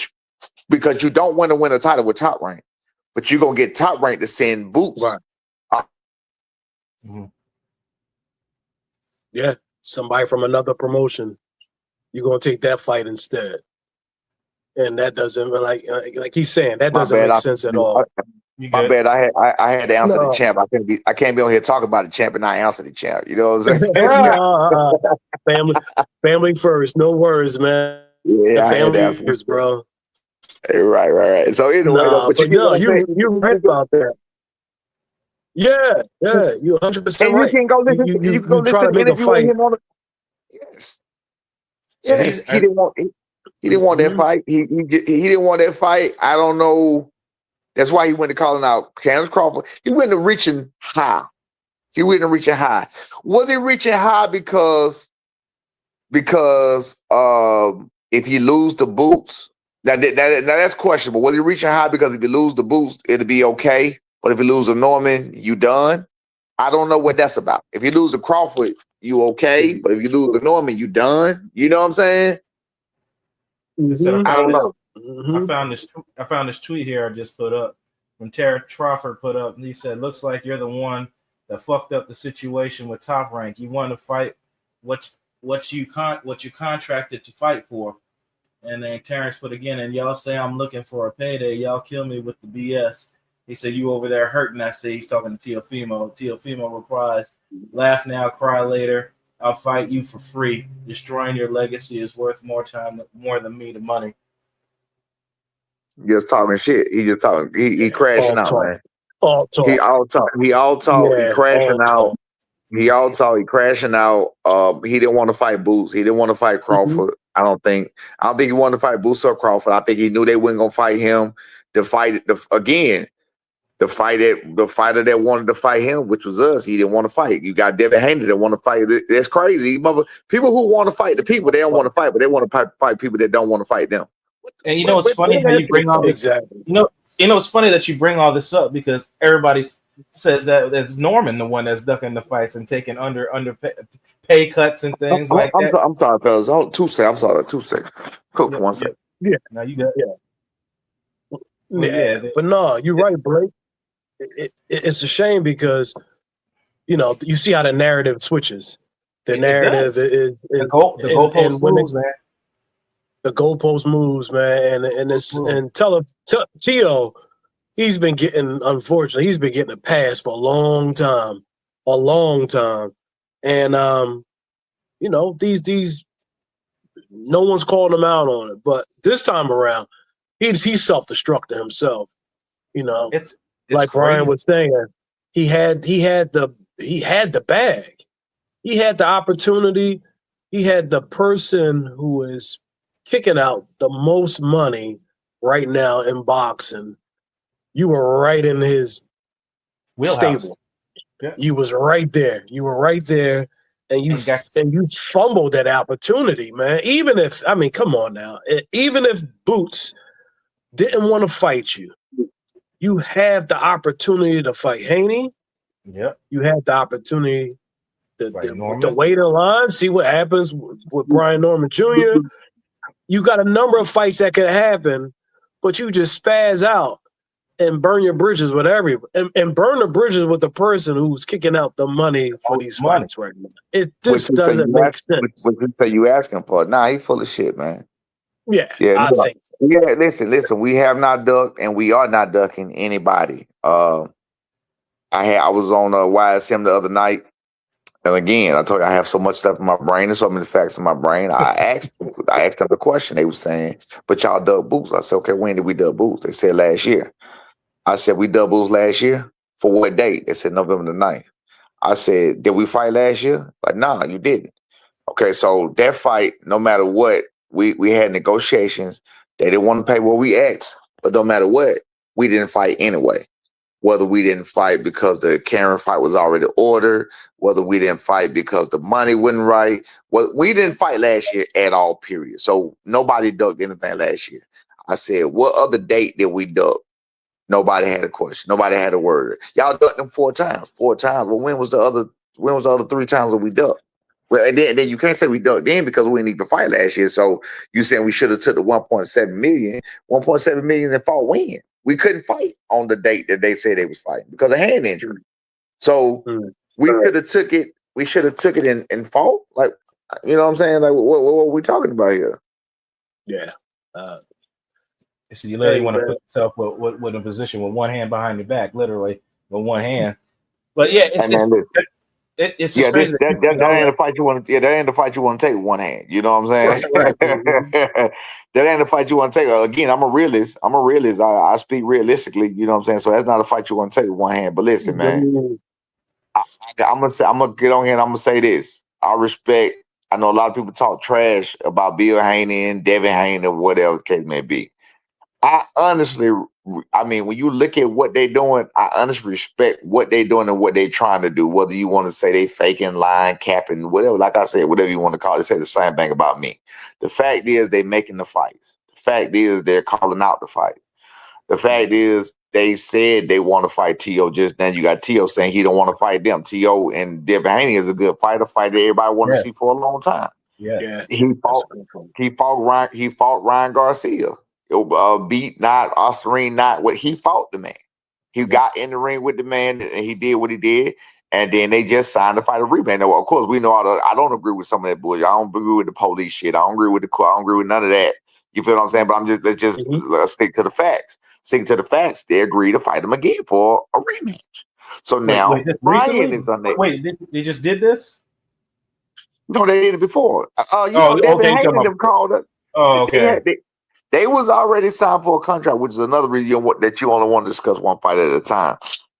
S4: because you don't want to win a title with Top Rank, but you're gonna get Top Rank to send Boots.
S5: Right. Yeah, somebody from another promotion. You're gonna take that fight instead, and that doesn't like he's saying that doesn't make sense at all.
S4: My bad. I had to answer the champ. I can't be on here talking about the champ and not answer the champ. You know what I'm saying?
S5: Family first. No worries, man.
S4: Yeah,
S5: family first, bro.
S4: Right. So anyway,
S5: you're right about that. Yeah, you 100% right.
S4: You can go listen. You can go listen to the interview with him on the. Yes. He didn't want that fight. He didn't want that fight. I don't know. That's why he went to calling out Crawford. He went to reaching high. Was he reaching high because if he lose the Boots, now that's questionable. Was he reaching high because if you lose the Boots, it'll be okay? But if you lose a Norman, you done? I don't know what that's about. If you lose to Crawford, you okay? But if you lose to Norman, you done? You know what I'm saying?
S3: I
S4: don't know.
S3: I found this tweet here I just put up when Terry Crawford put up, and he said, "Looks like you're the one that fucked up the situation with Top Rank. You want to fight what you contracted to fight for." And then Terrence put again, and y'all say I'm looking for a payday. Y'all kill me with the BS. He said, "You over there hurting." I say he's talking to Teofimo. Teofimo replies, "Laugh now, cry later. I'll fight you for free. Destroying your legacy is worth more than me the money."
S4: Just talking shit. He just talking. He crashing out, man.
S5: All talk.
S4: He all talk.
S5: Yeah,
S4: he crashing out.
S5: Talk.
S4: He all talk. He crashing out. He didn't want to fight Boots. He didn't want to fight Crawford. I don't think he wanted to fight Boots or Crawford. I think he knew they weren't gonna fight him. The fighter that wanted to fight him, which was us, he didn't want to fight. You got Devin Haney that want to fight. That's crazy. People who want to fight the people, they don't want to fight, but they want to fight people that don't want to fight them.
S3: And it's funny how you bring all this.
S5: Exactly.
S3: It's funny that you bring all this up because everybody says that it's Norman the one that's ducking the fights and taking under pay cuts and things like that.
S4: I'm sorry, fellas. Hold 2 seconds. I'm sorry, 2 seconds. Cook for 1 second.
S5: Yeah.
S3: Now you got
S5: But no, you're right, Blake. It's a shame because you see how the narrative switches. The narrative is
S3: the goalpost moves, man.
S5: The goalpost moves, man, and Teo, he's been getting a pass for a long time, and these no one's calling him out on it, but this time around, he's self-destructed himself. It's like crazy. Brian was saying, he had the bag, he had the opportunity, he had the person who is kicking out the most money right now in boxing. You were right in his stable. Yeah. You was right there. And you fumbled that opportunity, man. Come on now. Even if Boots didn't want to fight you, you have the opportunity to fight Haney.
S3: Yep.
S5: You have the opportunity to wait in line, see what happens with Brian Norman Jr. You got a number of fights that could happen, but you just spaz out and burn your bridges with and burn the bridges with the person who's kicking out the money for these fights right now. It just doesn't make sense.
S4: What you asking for? Nah, he full of shit, man.
S5: Yeah, I think so.
S4: Yeah, listen. We have not ducked, and we are not ducking anybody. I was on YSM the other night, and again, I told you I have so much stuff in my brain. There's so many facts in my brain. I asked them the question. They were saying, "But y'all dug Boots." I said, "Okay, when did we dug Boots?" They said last year. I said, "We dug Boots last year? For what date?" They said November the 9th. I said, "Did we fight last year?" Like, nah, you didn't. Okay, so that fight, no matter what, we had negotiations. They didn't want to pay what we asked, but no matter what, we didn't fight anyway. whether we didn't fight because the Karen fight was already ordered, whether we didn't fight because the money wasn't right. Well, we didn't fight last year at all, period. So nobody ducked anything last year. I said, what other date did we duck? Nobody had a question. Nobody had a word. Y'all ducked them 4 times. 4 times. Well, when was the other 3 times that we ducked? Well, and then you can't say we ducked then because we didn't even fight last year. So you saying we should have took the 1.7 million. 1.7 million and fought when? We couldn't fight on the date that they said they was fighting because of hand injury. So we should have took it. We should have took it and fought. Like, you know what I'm saying? Like, what are we talking about here?
S5: Yeah.
S3: So you literally want to put yourself with a position with one hand behind your back, literally with one hand. But yeah, it's
S4: that ain't the fight you want to. Yeah, that ain't the fight you want to take with one hand. You know what I'm saying?
S5: Right.
S4: That ain't the fight you want to take. Again, I'm a realist. I speak realistically. You know what I'm saying? So that's not a fight you want to take with one hand. But listen, man, I'm gonna get on here and I'm gonna say this. I know a lot of people talk trash about Bill Haney and Devin Haney or whatever the case may be. I honestly, when you look at what they're doing, I honestly respect what they're doing and what they're trying to do. Whether you want to say they faking, lying, capping, whatever, like I said, whatever you want to call it, they say the same thing about me. The fact is they making the fights. The fact is they're calling out the fight. The fact is they said they want to fight T.O. just then. You got T.O. saying he don't want to fight them. T.O. and Devin Haney is a good fight that everybody wanted to see for a long time.
S3: Yeah.
S4: He fought Ryan Garcia. Beat not Oscarine, not what he fought the man. He got in the ring with the man and he did what he did, and then they just signed to fight a rematch. Now, of course, we know I don't agree with some of that bullshit. I don't agree with the police shit. I don't agree with I don't agree with none of that. You feel what I'm saying? But let's stick to the facts. Sticking to the facts, they agreed to fight him again for a rematch. So now Ryan is on there.
S3: Wait, they just did this?
S4: No, they did it before. David Haney them called it.
S3: Oh, okay.
S4: They was already signed for a contract, which is another reason that you only want to discuss one fight at a time.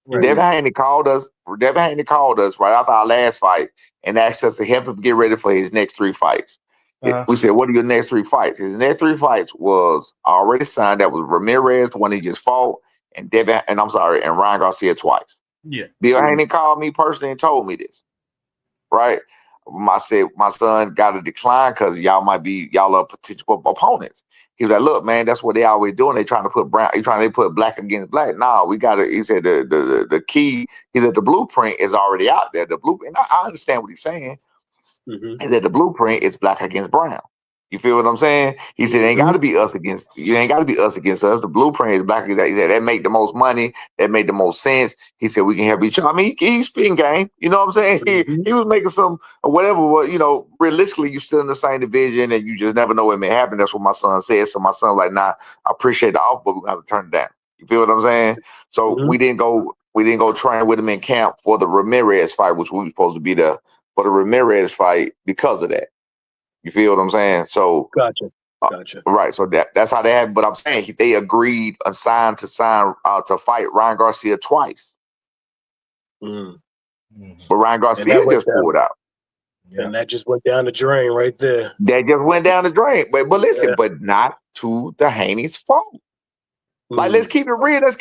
S4: Right. Devin Haney called us right after our last fight and asked us to help him get ready for his next 3 fights. We said, what are your next 3 fights? His next 3 fights was already signed. That was Ramirez, the one he just fought, and Ryan Garcia twice.
S3: Yeah.
S4: Bill Haney called me personally and told me this. Right? I said, my son got to decline because y'all are potential opponents. He was like, look, man, that's what they always doing. They trying to put black against black. Nah, we got to, he said the key, he said the blueprint is already out there. The blueprint, I understand what he's saying. He said the blueprint is black against brown. You feel what I'm saying? He said, it ain't got to be us against, you ain't got to be us against us. The blueprint is black against that. He said, that make the most money. That made the most sense. He said, we can help each other. I mean, he's spitting game. You know what I'm saying? He was making some, whatever, realistically, you still in the same division and you just never know what may happen. That's what my son said. So my son's like, nah, I appreciate the offer, but we're going to have to turn it down. You feel what I'm saying? So we didn't go train with him in camp for the Ramirez fight, which we were supposed to be there for the Ramirez fight because of that. You feel what I'm saying? So
S5: gotcha.
S4: Right. So that's how they had. But I'm saying they agreed and signed to fight Ryan Garcia twice. But Ryan Garcia just pulled out.
S5: And that just went down the drain right there.
S4: That just went down the drain. But listen, but not to the Haney's fault. Like, let's keep it real. We're gonna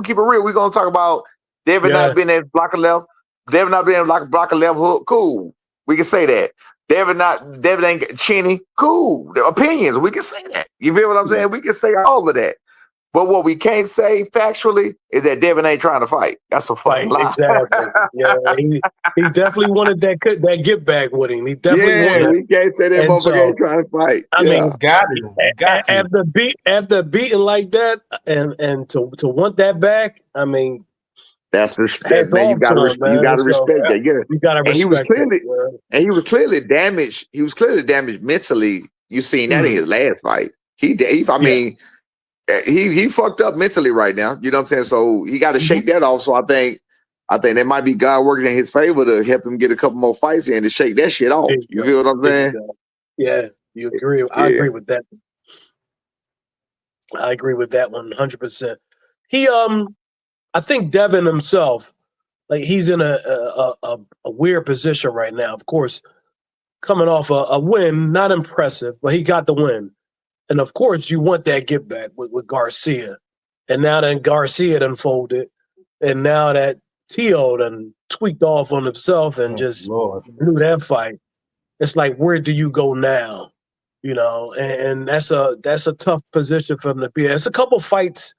S4: keep it real. We're gonna talk about Devin not being at block of left. Devin not being block of left hook. Cool. We can say that. Devin ain't chinny. Cool. The opinions, we can say that. You feel what I'm saying? We can say all of that. But what we can't say factually is that Devin ain't trying to fight. That's a fucking lie.
S5: Exactly. Yeah, he definitely wanted that get back with him. He definitely wanted.
S4: We can't say that motherfucker ain't trying to fight.
S5: I mean,
S3: got to.
S5: After beating like that, and to want that back, I mean.
S4: That's respect, man. You gotta respect that. Yeah,
S5: you gotta respect.
S4: He was clearly damaged. He was clearly damaged mentally. You seen that in his last fight. He fucked up mentally right now. You know what I'm saying? So he got to shake that off. So I think there might be God working in his favor to help him get a couple more fights in to shake that shit off. You feel what I'm saying?
S5: Yeah, you agree. I agree with that. I agree with that 100%. He I think Devin himself, like he's in a weird position right now. Of course, coming off a win, not impressive, but he got the win. And of course, you want that get back with Garcia. And now that Garcia unfolded, And now that Teo done tweaked off on himself and just blew that fight, it's like, where do you go now? You know, and that's a tough position for him to be in. It's a couple fights.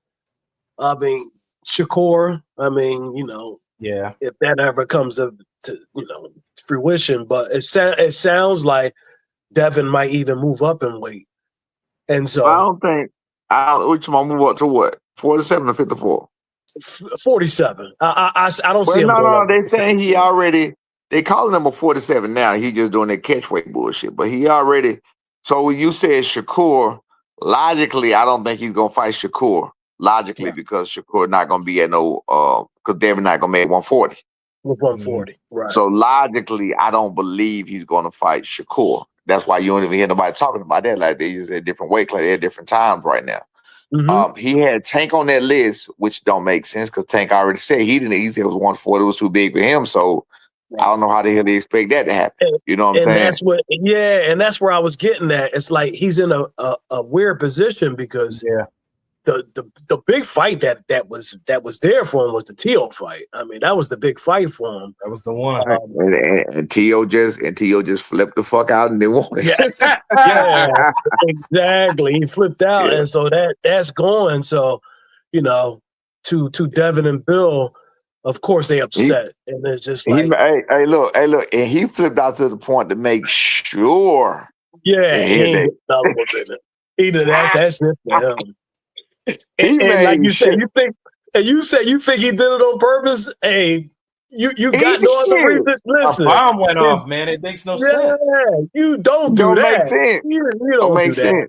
S5: I mean, Shakur, I mean, you know,
S3: yeah,
S5: if that ever comes to you know, fruition, but it sounds like Devin might even move up in weight. And so
S4: I don't think which one move up to what? 47 or 54?
S5: 47. I don't see him
S4: no,
S5: going
S4: no,
S5: up.
S4: they saying he already, they calling him a 47 now. He just doing that catch weight bullshit. But he already, so when you said Shakur, logically, I don't think he's gonna fight Shakur. Logically, because Shakur not gonna be at no because Devin not gonna make 140.
S5: With 140, right.
S4: So logically, I don't believe he's gonna fight Shakur. That's why you don't even hear nobody talking about that. Like they use a different weight class, they're at different times right now. He had Tank on that list, which don't make sense because Tank already said he said it was 140, it was too big for him. So I don't know how the hell they expect that to happen. You know what I'm saying?
S5: And that's where I was getting at. It's like he's in a weird position because the big fight that was there for him was the Teo fight. I mean, that was the big fight for him.
S3: That was the one.
S4: And Teo just flipped the fuck out and they won it.
S5: Yeah, exactly. He flipped out, and so that's going. So, you know, to Devin and Bill, of course they upset, and it's just like,
S4: hey, look, and he flipped out to the point to make sure.
S5: Yeah, he ain't getting another one in it. Either that's it for him. And like you said, you think he did it on purpose? Hey, you got no other reason. Listen,
S3: a bomb went off, man. It makes no sense.
S5: You don't do that.
S4: Make sense.
S5: You don't
S4: make
S5: do
S4: sense.
S5: that.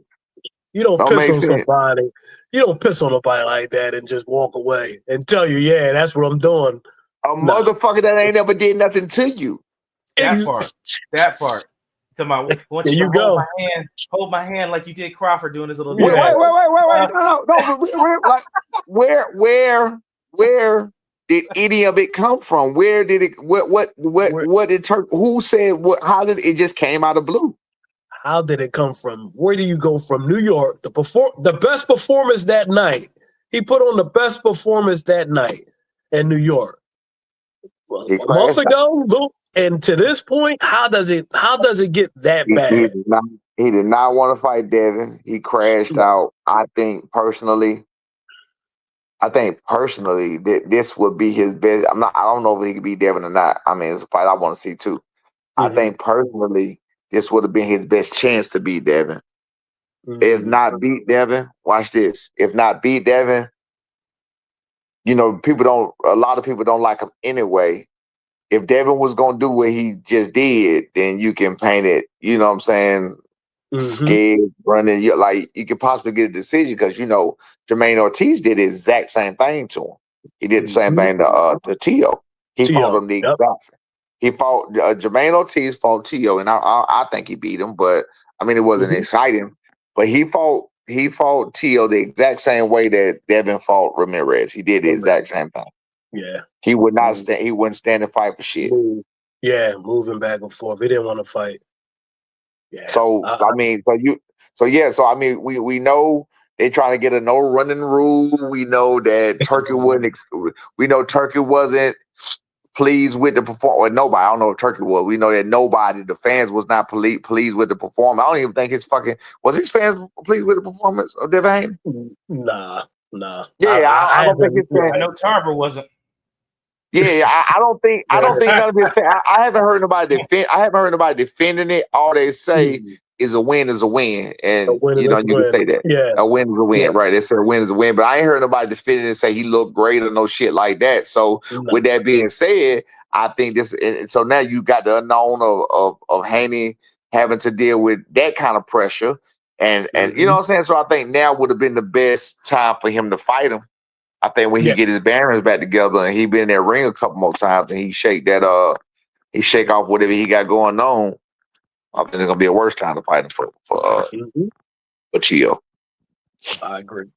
S5: You don't piss on
S4: sense.
S5: somebody. You don't piss on nobody like that and just walk away and tell you, yeah, that's what I'm doing.
S4: Motherfucker that ain't ever did nothing to you.
S3: That part. To my,
S5: there you go.
S3: Hold my hand like you did Crawford doing his little.
S4: Wait. No. Like, where did any of it come from? Where did it? What did who said what? How did it just came out of blue?
S5: How did it come from? Where do you go from New York? The best performance that night. He put on the best performance that night in New York. Well, a month ago, and to this point, how does it get that bad?
S4: He did not want to fight Devin. He crashed out. I think personally that this would be his best. I don't know if he could beat Devin or not. I mean, it's a fight I want to see too. I think personally this would have been his best chance to beat Devin. If not beat Devin, watch this. If not beat Devin, you know, a lot of people don't like him anyway. If Devin was going to do what he just did, then you can paint it, you know what I'm saying, scared, running. You could possibly get a decision because, you know, Jermaine Ortiz did the exact same thing to him. He did the same thing to Teo. He fought him the exact same. He fought, Jermaine Ortiz fought Teo, and I think he beat him, but, I mean, it wasn't exciting. But he fought Teo the exact same way that Devin fought Ramirez. He did the exact same thing.
S5: Yeah.
S4: He would not stand. He wouldn't stand and fight for shit.
S5: Moving back and forth. He didn't want to fight. Yeah.
S4: So we know they're trying to get a no running rule. We know that Turkey wouldn't. We know Turkey wasn't pleased with the performance. Well, nobody. I don't know if Turkey was. We know that nobody. The fans was not pleased with the performance. I don't even think his fans pleased with the performance of Devin?
S5: Nah.
S4: Yeah, I don't think his fans.
S3: I know Tarver wasn't.
S4: Yeah, I don't think none of his fans. I haven't heard nobody defend. I haven't heard nobody defending it. All they say is a win is a win, and you can say that.
S5: Yeah,
S4: a win is a win, right? They say a win is a win, but I ain't heard nobody defending it and say he looked great or no shit like that. So with that being said, I think this. And so now you got the unknown of Haney having to deal with that kind of pressure, and you know what I'm saying. So I think now would have been the best time for him to fight him. I think when he get his bearings back together and he been in that ring a couple more times and he shake off whatever he got going on, I think it's gonna be a worse time to fight him for Teo.
S5: I agree.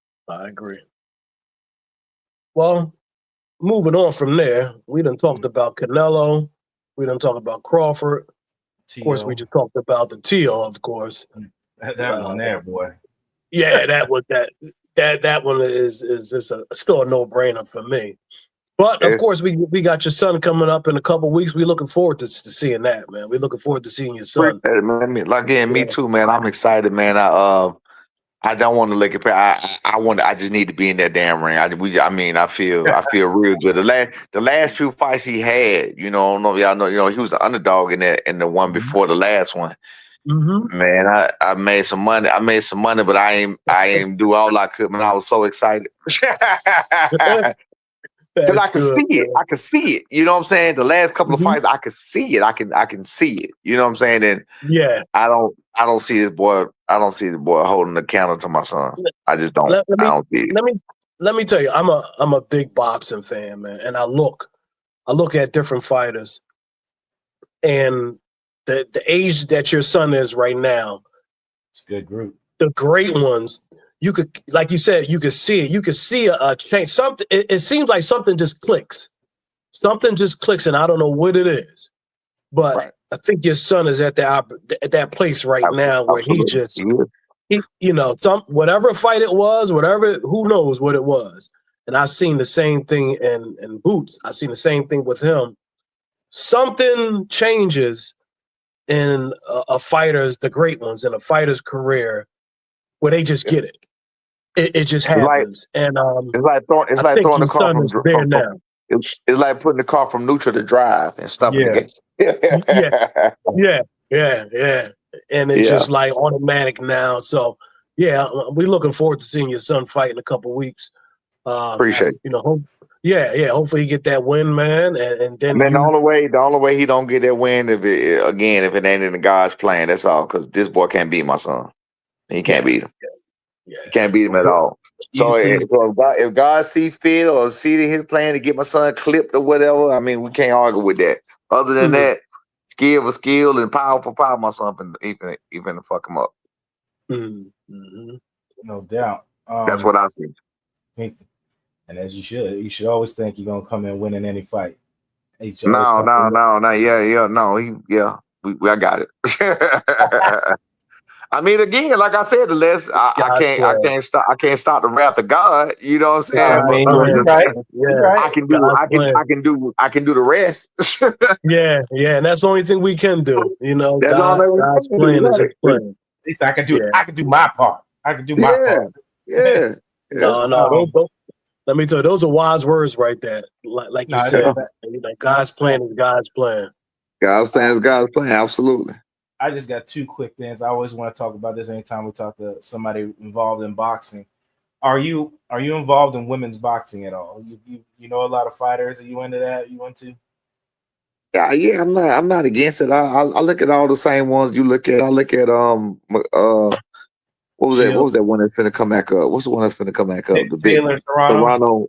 S5: Well, moving on from there, we done talked about Canelo. We done talked about Crawford. Of course, we just talked about the Teo, of course.
S3: That one there, boy.
S5: Yeah, that one is just still a no-brainer for me. But of course, we got your son coming up in a couple weeks. We're looking forward to seeing that, man. We're looking forward to seeing your son.
S4: Appreciate it, man. Me too, man. I'm excited, man. I don't want to look at. I just need to be in that damn ring. I feel real good. The last few fights he had, I don't know if y'all know, he was the underdog in the one before the last one.
S5: Mm-hmm.
S4: Man, I made some money. But I ain't do all I could, man. I was so excited. Because I can see it. I can see it. You know what I'm saying? The last couple of fights, I can see it. I can see it. You know what I'm saying? And
S5: yeah,
S4: I don't see this boy. I don't see the boy holding the candle to my son. I just don't. I don't see it.
S5: Let me tell you, I'm a big boxing fan, man, and I look at different fighters, and the age that your son is right now,
S3: it's a good group.
S5: The great ones, you could, like you said, you could see it. You could see a change. Something. It seems like something just clicks. Something just clicks, and I don't know what it is, but I think your son is at that place right now where he just, whatever fight it was, who knows what it was. And I've seen the same thing in Boots. I've seen the same thing with him. Something changes in a fighter's, the great ones, in a fighter's career, where they just get it. It just happens. It's like throwing
S4: the car from
S5: there now.
S4: It's like putting the car from neutral to drive and stuffing the gate.
S5: Yeah. And it's just like automatic now. So yeah, we're looking forward to seeing your son fight in a couple weeks.
S4: Appreciate it.
S5: Hopefully he get that win, man. And then
S4: the only way he don't get that win if it ain't in the God's plan. That's all. Because this boy can't beat my son. He can't beat him.
S5: Yeah.
S4: He can't beat him at all. So if God see fit or see his plan to get my son clipped or whatever, I mean, we can't argue with that. Other than that, skill for skill and power for power, my son even to fuck him up.
S5: Mm-hmm.
S3: No doubt.
S4: That's what I see.
S3: And as you should always think you're gonna come in winning any fight.
S4: I got it. I mean, again, like I said, I can't stop the wrath of God. You know what I'm saying?
S3: You're right.
S4: I can do the rest.
S5: And that's the only thing we can do.
S4: That's
S5: God's plan is His plan.
S3: At least I can do. I can do my part. I can do my part.
S4: Yeah.
S5: No. Let me tell you, those are wise words right there. Like you said, God's plan is God's plan.
S4: God's plan is God's plan. Absolutely.
S3: I just got two quick things. I always want to talk about this anytime we talk to somebody involved in boxing. Are you involved in women's boxing at all? You know a lot of fighters. Are you into that? You into?
S4: Yeah. I'm not against it. I look at all the same ones you look at. I look at what was that? What was that one that's finna come back up? What's the one that's finna come back up? The big
S3: Serrano.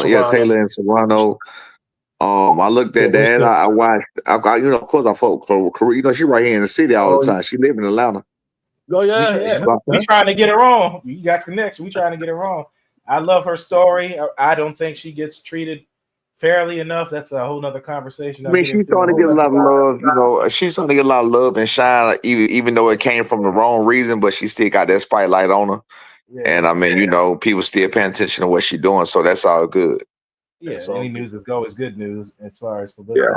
S4: Yeah, Taylor and Serrano. I looked at that. I watched. Of course, I fought Korea. She right here in the city all the time. She live in Atlanta.
S5: Oh yeah.
S3: We trying to get it wrong. You got connection. We trying to get it wrong. I love her story. I don't think she gets treated fairly enough. That's a whole nother conversation.
S4: I mean, she's starting to get a lot of love. She's starting to get a lot of love and shine, even though it came from the wrong reason. But she still got that spotlight on her. Yeah. And I mean, people still paying attention to what she's doing. So that's all good.
S3: Yeah, any news is always good news as far as publicity.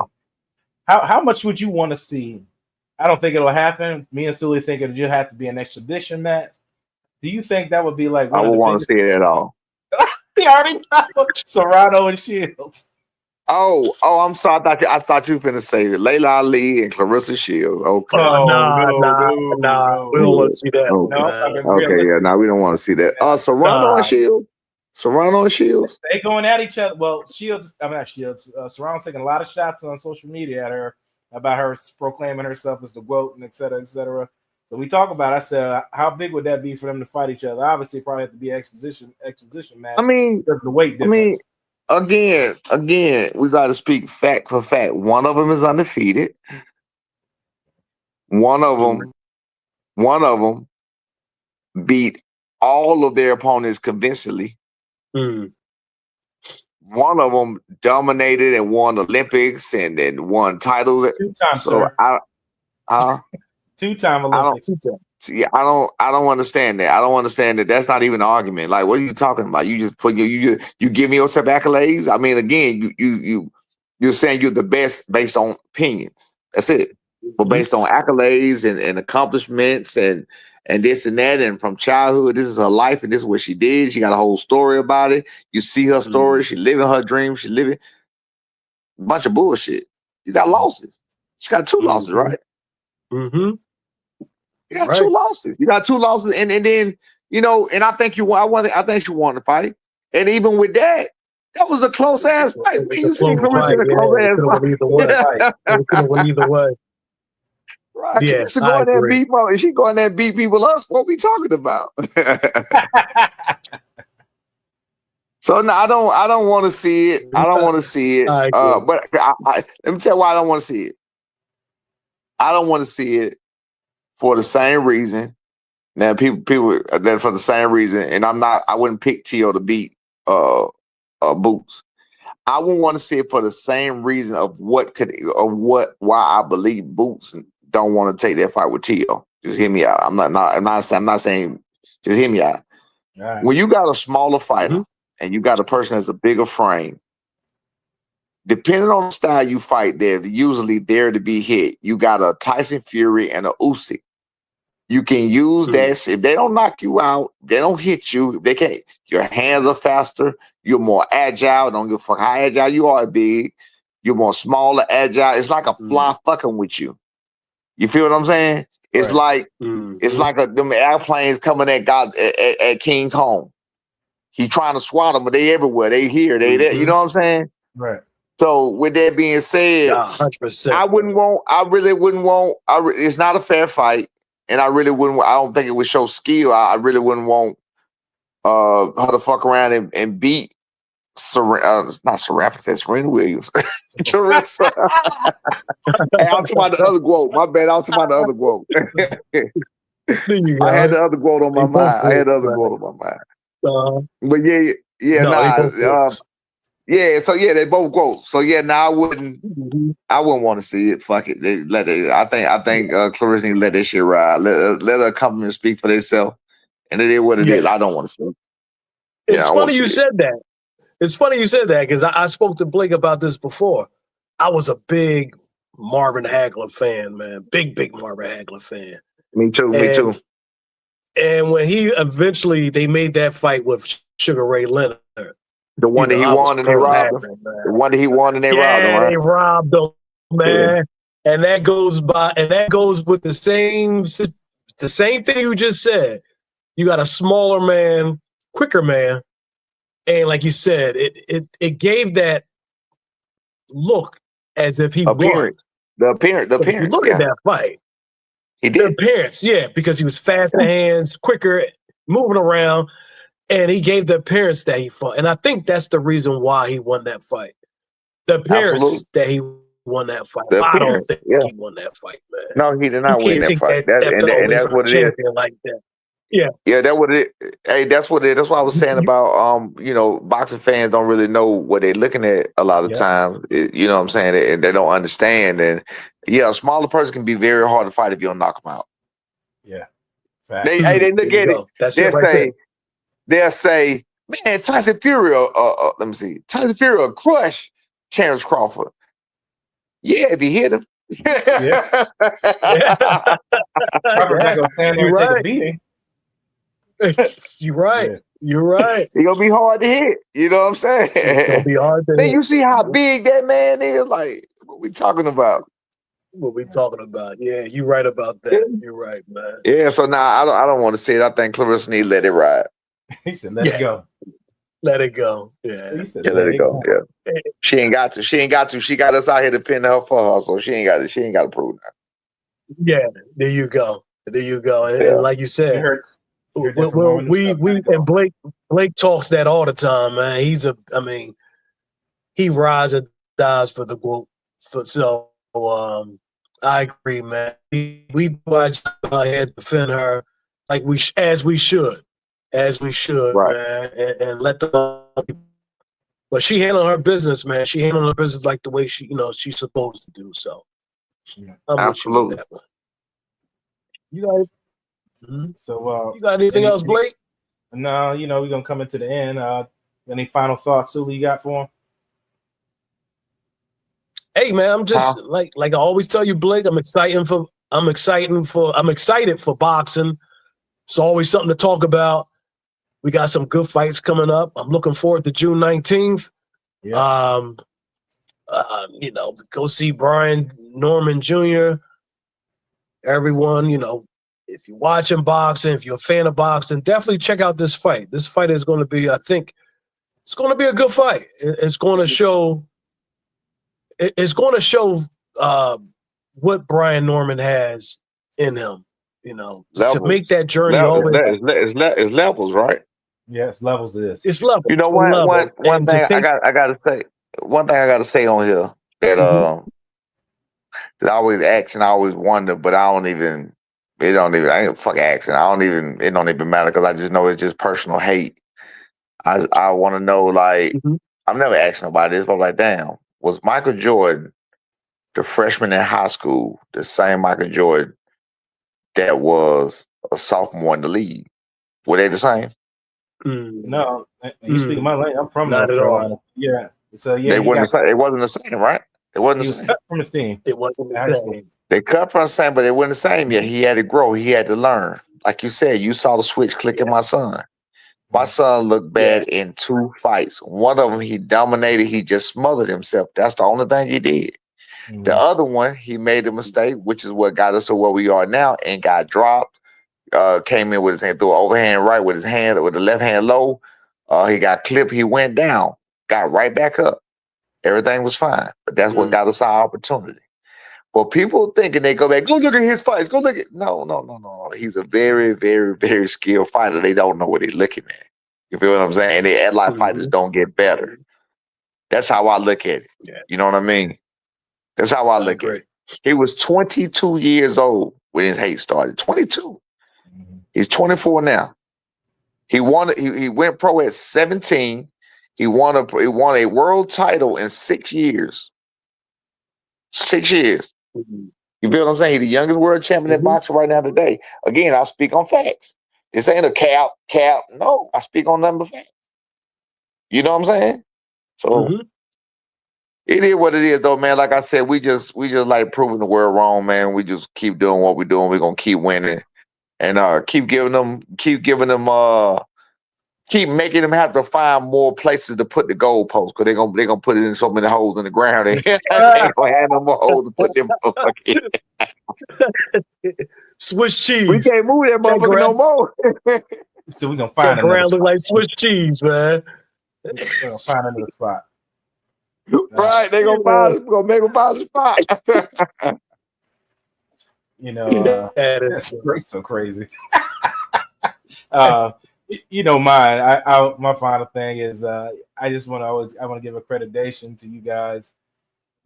S3: Yeah. How much would you want to see? I don't think it'll happen. Me and Sooly think it'll just have to be an exhibition match. Do you think that would be like?
S4: I would want to see it at all.
S3: We already know Serrano and Shields.
S4: Oh, I'm sorry. I thought you were finna say Layla Ali and Claressa Shields. Okay.
S5: No. We don't want to see that.
S4: Okay, we don't want to see that. Serrano and Shields. Serrano and Shields.
S3: They going at each other. Well, Serrano's taking a lot of shots on social media at her about her proclaiming herself as the GOAT and et cetera, et cetera. So we talk about it. I said, how big would that be for them to fight each other? Obviously, probably have to be an exposition match.
S4: I mean,
S3: the weight difference.
S4: Again, we got to speak fact for fact. One of them is undefeated. One of them beat all of their opponents convincingly. One of them dominated and won Olympics and then won titles.
S3: 2 times, sir. 2-time Olympics.
S4: See, I don't understand that. I don't understand that. That's not even an argument. Like, what are you talking about? You just put you give me yourself accolades. I mean, again, you're saying you're the best based on opinions. That's it. But based on accolades and accomplishments and this and that, and from childhood, this is her life and this is what she did. She got a whole story about it. You see her story. She living her dream. She living a bunch of bullshit. You got losses. She got 2 losses, right?
S5: Mm-hmm.
S4: You got 2 losses. You got 2 losses, and then and I think I think she won the fight. And even with that was a close ass fight. Man, you seen Claressa in a close ass fight.
S5: It could have went either way.
S4: Right.
S5: Yeah,
S4: Claressa go in there and beat and she go in there and beat people up. What we talking about? So no, I don't want to see it. I don't want to see it. But let me tell you why I don't want to see it. I don't want to see it for the same reason. Now people that for the same reason, and I wouldn't pick Tio to beat Boots. I wouldn't want to see it for the same reason of why I believe Boots don't want to take that fight with Tio. Just hear me out. I'm not saying just hear me out. Right. When you got a smaller fighter and you got a person that's a bigger frame, depending on the style you fight, they're usually there to be hit. You got a Tyson Fury and a Usyk. You can use that. If they don't knock you out, they don't hit you. They can't. Your hands are faster. You're more agile. Don't give a fuck how agile you are, big. You're more smaller, agile. It's like a fly fucking with you. You feel what I'm saying? It's like them airplanes coming at God at King Kong. He trying to swat them, but they everywhere. They here. They there. You know what I'm saying?
S3: Right.
S4: So with that being said,
S5: 100%.
S4: I really wouldn't want. It's not a fair fight. And I really wouldn't. I don't think it would show skill. I really wouldn't want her to fuck around and beat not Serapis. That's Serena Williams. Claressa. Hey, I'm talking about the other quote. My bad. I'm talking about the other quote. I had the other quote on my mind. But so they both quotes. So now I wouldn't want to see it. Fuck it. I think Claressa need to let that shit ride. Let her come and speak for themselves. And it is what it is. I don't want to see it.
S5: It's funny you said that. It's funny you said that because I spoke to Blake about this before. I was a big Marvin Hagler fan, man. Big Marvin Hagler fan.
S4: Me too.
S5: And when they made that fight with Sugar Ray Leonard.
S4: The one that he won and they robbed him. The one that he won and they robbed him, right?
S5: They robbed him, man. Yeah. And that goes with the same thing you just said. You got a smaller man, quicker man. And like you said, it gave that look as if he won.
S4: The appearance.
S5: If you look at that fight.
S4: He did.
S5: The appearance, because he was fast in hands, quicker, moving around, and he gave the appearance that he fought. And I think that's the reason why he won that fight. The appearance that he won that fight. I don't think he won that fight, man.
S4: No, he did not win that fight. And that's what it is.
S5: Like that.
S4: Yeah, that's what it. Hey, that's what it. That's what I was saying about boxing fans don't really know what they're looking at a lot of times. You know what I'm saying? They don't understand, and a smaller person can be very hard to fight if you don't knock them out.
S3: Yeah,
S4: they look at it. They'll say, man, Tyson Fury. Let me see, Tyson Fury will crush Terrence Crawford. Yeah, if he hit him.
S3: Crawford's not gonna stand there and take a beating.
S5: You're right. You're right.
S4: It's gonna be hard to hit. You know what I'm saying?
S5: It's gonna be hard to hit.
S4: You see how big that man is? Like, what we talking about?
S5: Yeah, you're right about that. You're right, man.
S4: Yeah, so now I don't want to see it. I think Claressa need to let it ride.
S3: He said, let it go.
S5: Let it go. Yeah.
S3: He said,
S4: let it go. Yeah. She ain't got to. She got us out here depending on her for her, so she ain't got to prove that.
S5: Yeah, there you go. And like you said, and Blake talks that all the time, man. He rides and dies for the group. So I agree, man. We do our job out here to defend her like as we should, right. Man, and let the. But she handled her business, man. She handled her business like the way she's supposed to do. So I'm
S4: absolutely.
S5: with you with that one. Mhm.
S3: So,
S5: You got anything else, Blake?
S3: No, we're gonna come into the end. Any final thoughts, Sooly, you got for him?
S5: Hey man, I'm just like I always tell you, Blake. I'm excited for boxing. It's always something to talk about. We got some good fights coming up. I'm looking forward to June 19th.
S3: Yeah.
S5: Go see Brian Norman Jr. Everyone, if you're watching boxing, if you're a fan of boxing, definitely check out this fight. This fight is going to be, I think, it's going to be a good fight. It's going to show. It's going to show what Brian Norman has in him. To make that journey always.
S4: It's levels, right?
S3: Yeah, it's levels to this.
S5: It's levels.
S4: You know what? One thing I gotta say. One thing I gotta say on here that that I always ask and I always wonder, but I don't even. It don't even. I ain't fuck asking. It don't even matter because I just know it's just personal hate. I want to know, like, I've never asked nobody this, but I'm like, damn, was Michael Jordan, the freshman in high school, the same Michael Jordan that was a sophomore in the league? Were they the same?
S3: No, you speak my language. I'm from
S5: Not
S3: North
S5: at
S3: Carolina.
S5: all.
S3: Yeah. So yeah,
S4: They wasn't the same. It wasn't the same, right? It wasn't
S3: he
S4: the
S3: was
S4: same.
S3: cut from his team.
S5: It wasn't the same.
S4: They cut from the same, but they weren't the same yet. He had to grow. He had to learn. Like you said, you saw the switch click in my son. My son looked bad in 2 fights. One of them, he dominated. He just smothered himself. That's the only thing he did. The other one, he made a mistake, which is what got us to where we are now, and got dropped. Came in with his hand, threw an overhand right with his hand, with the left hand low. He got clipped. He went down, got right back up. Everything was fine. But that's what got us our opportunity. But people thinking they go back, go look at his fights. Go look at no. He's a very, very, very skilled fighter. They don't know what they're looking at. You feel what I'm saying? And the headline fighters don't get better. That's how I look at it.
S5: Yeah.
S4: You know what I mean? That's how I look at it. He was 22 years old when his hate started. 22. He's 24 now. He went pro at 17. He won a world title in 6 years. 6 years. You feel what I'm saying? He's the youngest world champion in boxing right now today. Again, I speak on facts. This ain't a cap. No, I speak on nothing but facts. You know what I'm saying? So it is what it is, though, man. Like I said, we just like proving the world wrong, man. We just keep doing what we're doing. We're gonna keep winning, and keep making them have to find more places to put the goalposts because they're gonna put it in so many holes in the ground. They ain't gonna have no more holes to put them motherfuckers in.
S5: Swiss cheese.
S4: We can't move that motherfucker no more.
S3: So we're gonna find
S5: that ground look like Swiss cheese, man.
S3: We're gonna find another spot.
S4: Right, they're gonna make them find a spot.
S3: That's so crazy. Mine. My final thing is I want to give accreditation to you guys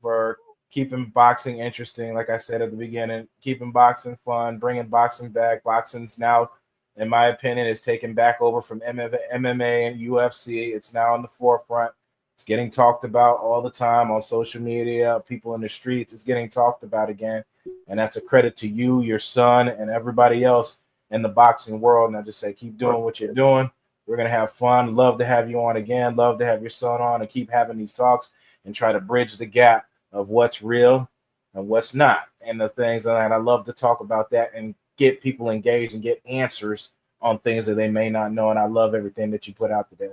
S3: for keeping boxing interesting. Like I said at the beginning, keeping boxing fun, bringing boxing back. Boxing's now, in my opinion, is taken back over from MMA and UFC. It's now on the forefront. It's getting talked about all the time on social media, people in the streets. It's getting talked about again. And that's a credit to you, your son, and everybody else in the boxing world. And I just say, keep doing what you're doing. We're going to have fun. Love to have you on again. Love to have your son on and keep having these talks and try to bridge the gap of what's real and what's not. And the things, and I love to talk about that and get people engaged and get answers on things that they may not know. And I love everything that you put out today.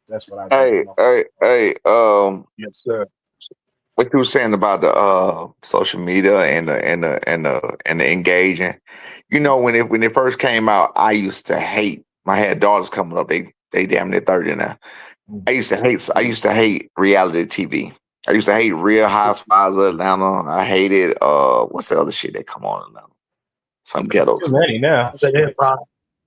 S3: That's what I do.
S4: Hey,
S5: yes, sir.
S4: What you were saying about the social media and the engaging, when it first came out, I used to hate. I had daughters coming up; they damn near 30 now. I used to hate reality TV. I used to hate Real Housewives of Atlanta. I hated what's the other shit that come on Atlanta? Some ghettos.
S3: Too many now.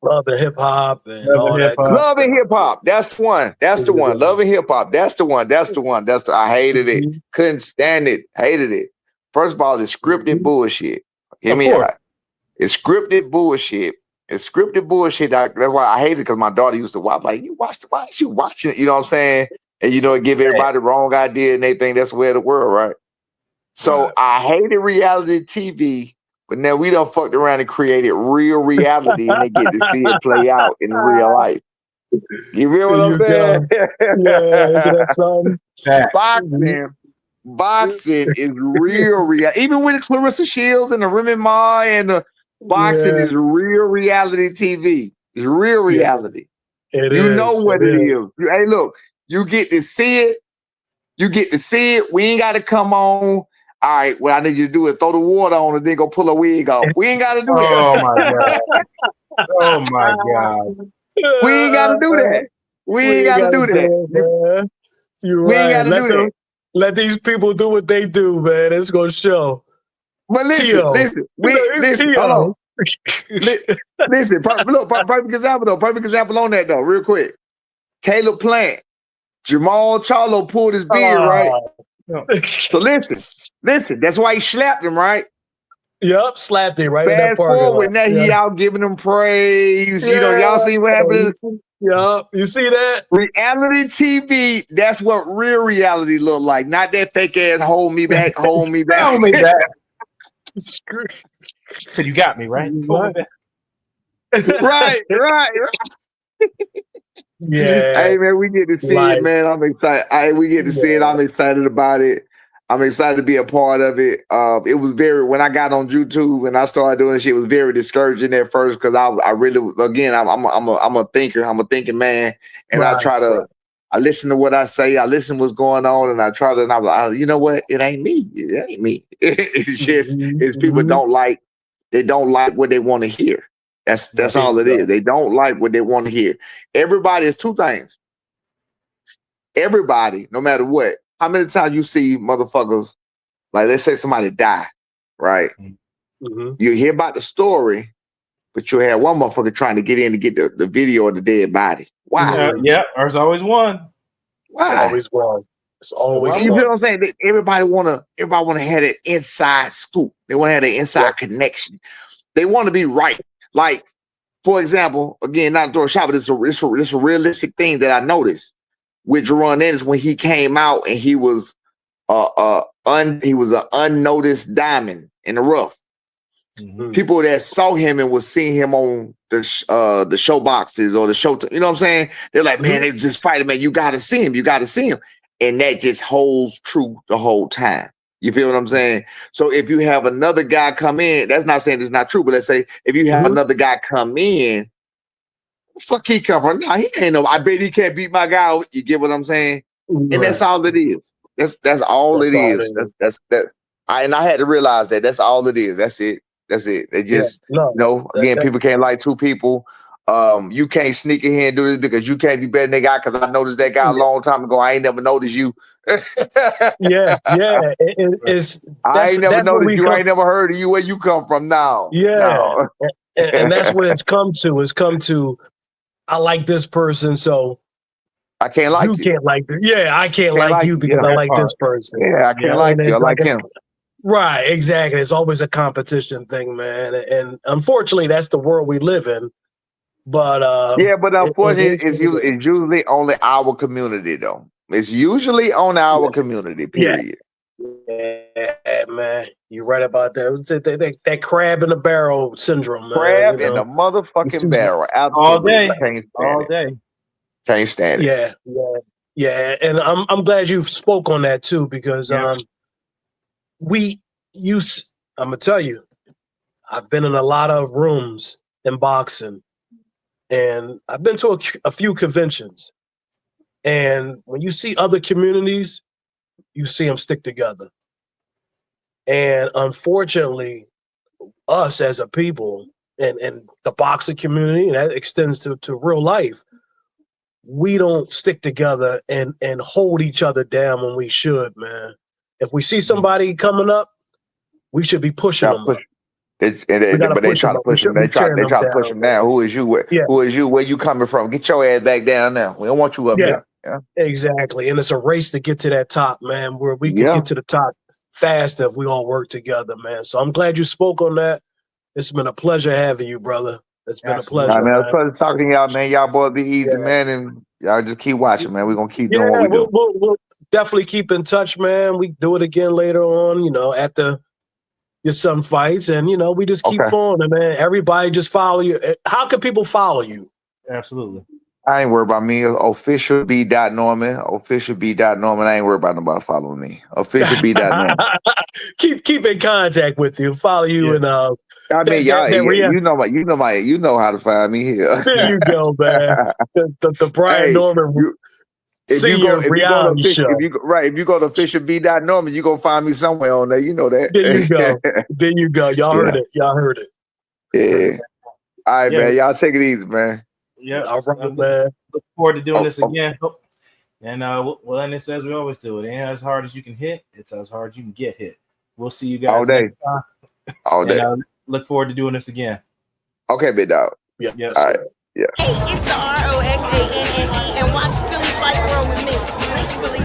S5: Love and hip hop and all that.
S4: Love and hip hop. That's the one. That's the one. Love and hip hop. That's the one. I hated it. Couldn't stand it. Hated it. First of all, it's scripted bullshit. Hear me out. It's scripted bullshit. It's scripted bullshit. That's why I hate it, because my daughter used to watch. Like, why is you watching it? You know what I'm saying? And it give everybody the wrong idea and they think that's the way of the world, right? So I hated reality TV But now we done fucked around and created real reality, and they get to see it play out in real life. You feel what I'm saying?
S5: Yeah, isn't that something?
S4: Boxing is real. Even with Claressa Shields and the Remy Ma and the boxing is real reality TV. It's real reality.
S5: It
S4: you
S5: is.
S4: know what it is. Hey, look, you get to see it. You get to see it. We ain't got to come on. All right, what I need you to do is throw the water on and then go pull a wig off. We ain't got to do that.
S3: Oh my god. Oh my god.
S4: We ain't got to do that. We ain't got to do that.
S5: You're
S4: we ain't
S5: right.
S4: got to do that.
S5: Let these people do what they do, man. It's gonna show.
S4: But listen, hold on. Listen, perfect example on that though, real quick. Caleb Plant, Jamal Charlo pulled his beard, right? So listen, that's why he slapped him, right?
S5: Yep, slapped him right in
S4: Fast
S5: that parking
S4: forward,
S5: lot.
S4: now he out giving him praise. You know, y'all see what happened?
S5: Yep, you see that?
S4: Reality TV, that's what real reality look like. Not that fake ass hold me back.
S3: Hold me back. So you got me, right?
S4: Right.
S5: Yeah.
S4: Hey man, we get to see it, man. I'm excited. We get to see it. I'm excited about it. I'm excited to be a part of it. It was when I got on YouTube and I started doing this shit, it was very discouraging at first because I really, again, I'm a thinker. I'm a thinking man, and I try to. I listen to what I say. I listen to what's going on, and I try to. And I'm like, you know what? It ain't me. It ain't me. It's just it's people don't like. They don't like what they want to hear. That's all it is. They don't like what they want to hear. Everybody is two things. Everybody, no matter what. How many times you see motherfuckers, like let's say somebody die, right?
S5: Mm-hmm.
S4: You hear about the story, but you have one motherfucker trying to get in to get the video of the dead body. Why?
S3: Yeah, there's always one.
S4: Why?
S5: It's always one. It's always
S4: you
S5: one.
S4: feel what I'm saying? Everybody wanna have that inside scoop. They want to have that inside connection. They want to be right. Like, for example, again, not to throw a shot, but it's a realistic thing that I noticed with Jerron Ennis when he came out and he was an unnoticed diamond in the rough. Mm-hmm. People that saw him and was seeing him on the show boxes or the show, you know what I'm saying? They're like, man, they just fighting, man. You got to see him. You got to see him. And that just holds true the whole time. You feel what I'm saying? So if you have another guy come in, that's not saying it's not true, but let's say if you have another guy come in, fuck he come from? Nah, he ain't no. I bet he can't beat my guy. You get what I'm saying? Right. And that's all it is. That's all it is. That's I had to realize that that's all it is. That's it. They just again, people can't like two people. You can't sneak in here and do this because you can't be better than that guy because I noticed that guy a long time ago. I ain't never noticed you.
S5: I
S4: ain't never noticed you. I ain't never heard of you. Where you come from now?
S5: No. And that's what it's come to. It's come to. I like this person, so
S4: I can't like you.
S5: You can't like this. Yeah, I can't like you because I like this person.
S4: Yeah, I can't like you. I like him.
S5: Right, exactly. It's always a competition thing, man. And unfortunately, that's the world we live in. But
S4: but unfortunately, it's usually only our community, though. It's usually on our community. Period.
S5: Yeah, man, you're right about that. That crab in the barrel syndrome, man.
S4: Crab in the motherfucking barrel. Absolutely.
S3: All day.
S4: Can't stand
S5: it. Yeah. And I'm glad you spoke on that too, because I'm gonna tell you, I've been in a lot of rooms in boxing, and I've been to a few conventions. And when you see other communities, you see them stick together. And unfortunately, us as a people and the boxing community, and that extends to real life, we don't stick together and hold each other down when we should, man. If we see somebody coming up, we should be pushing them up.
S4: But they try to push him. They try to push him down. Who is you? Who is you? Where you coming from? Get your ass back down now. We don't want you up there. Yeah.
S5: Exactly. And it's a race to get to that top, man, where we can get to the top faster if we all work together, man. So I'm glad you spoke on that. It's been a pleasure having you, brother. It's been a pleasure.
S4: Man. It's a pleasure talking to y'all, man. Y'all boys be easy, man, and y'all just keep watching, man. We're gonna keep doing what we do.
S5: We'll definitely keep in touch, man. We do it again later on, after some fights, and we just keep
S4: Okay.
S5: flowing, man. Everybody just follow you. How can people follow you?
S3: Absolutely.
S4: I ain't worried about me. Official B.Norman. Official B.Norman. I ain't worried about nobody following me. Official B.Norman.
S5: keep in contact with you, follow you, and
S4: I mean, y'all, you know how to find me here.
S5: There you go, man. The Brian Norman Senior reality show.
S4: If you go to official B.Norman, you gonna find me somewhere on there. You know that.
S5: There you go. There you go. Y'all heard it. Y'all heard it.
S4: Yeah. All right, man. Y'all take it easy, man.
S3: Yeah.
S5: All right, man.
S3: Look forward to doing this again. And we'll end this as we always do. It ain't as hard as you can hit. It's as hard as you can get hit. We'll see you guys
S4: all day.
S3: next time.
S4: All day.
S3: And, look forward to doing this again.
S4: Okay, big dog.
S3: Yep.
S4: All right. Yeah.
S10: Hey, it's the ROXANNE, and watch Philly Fight World with me.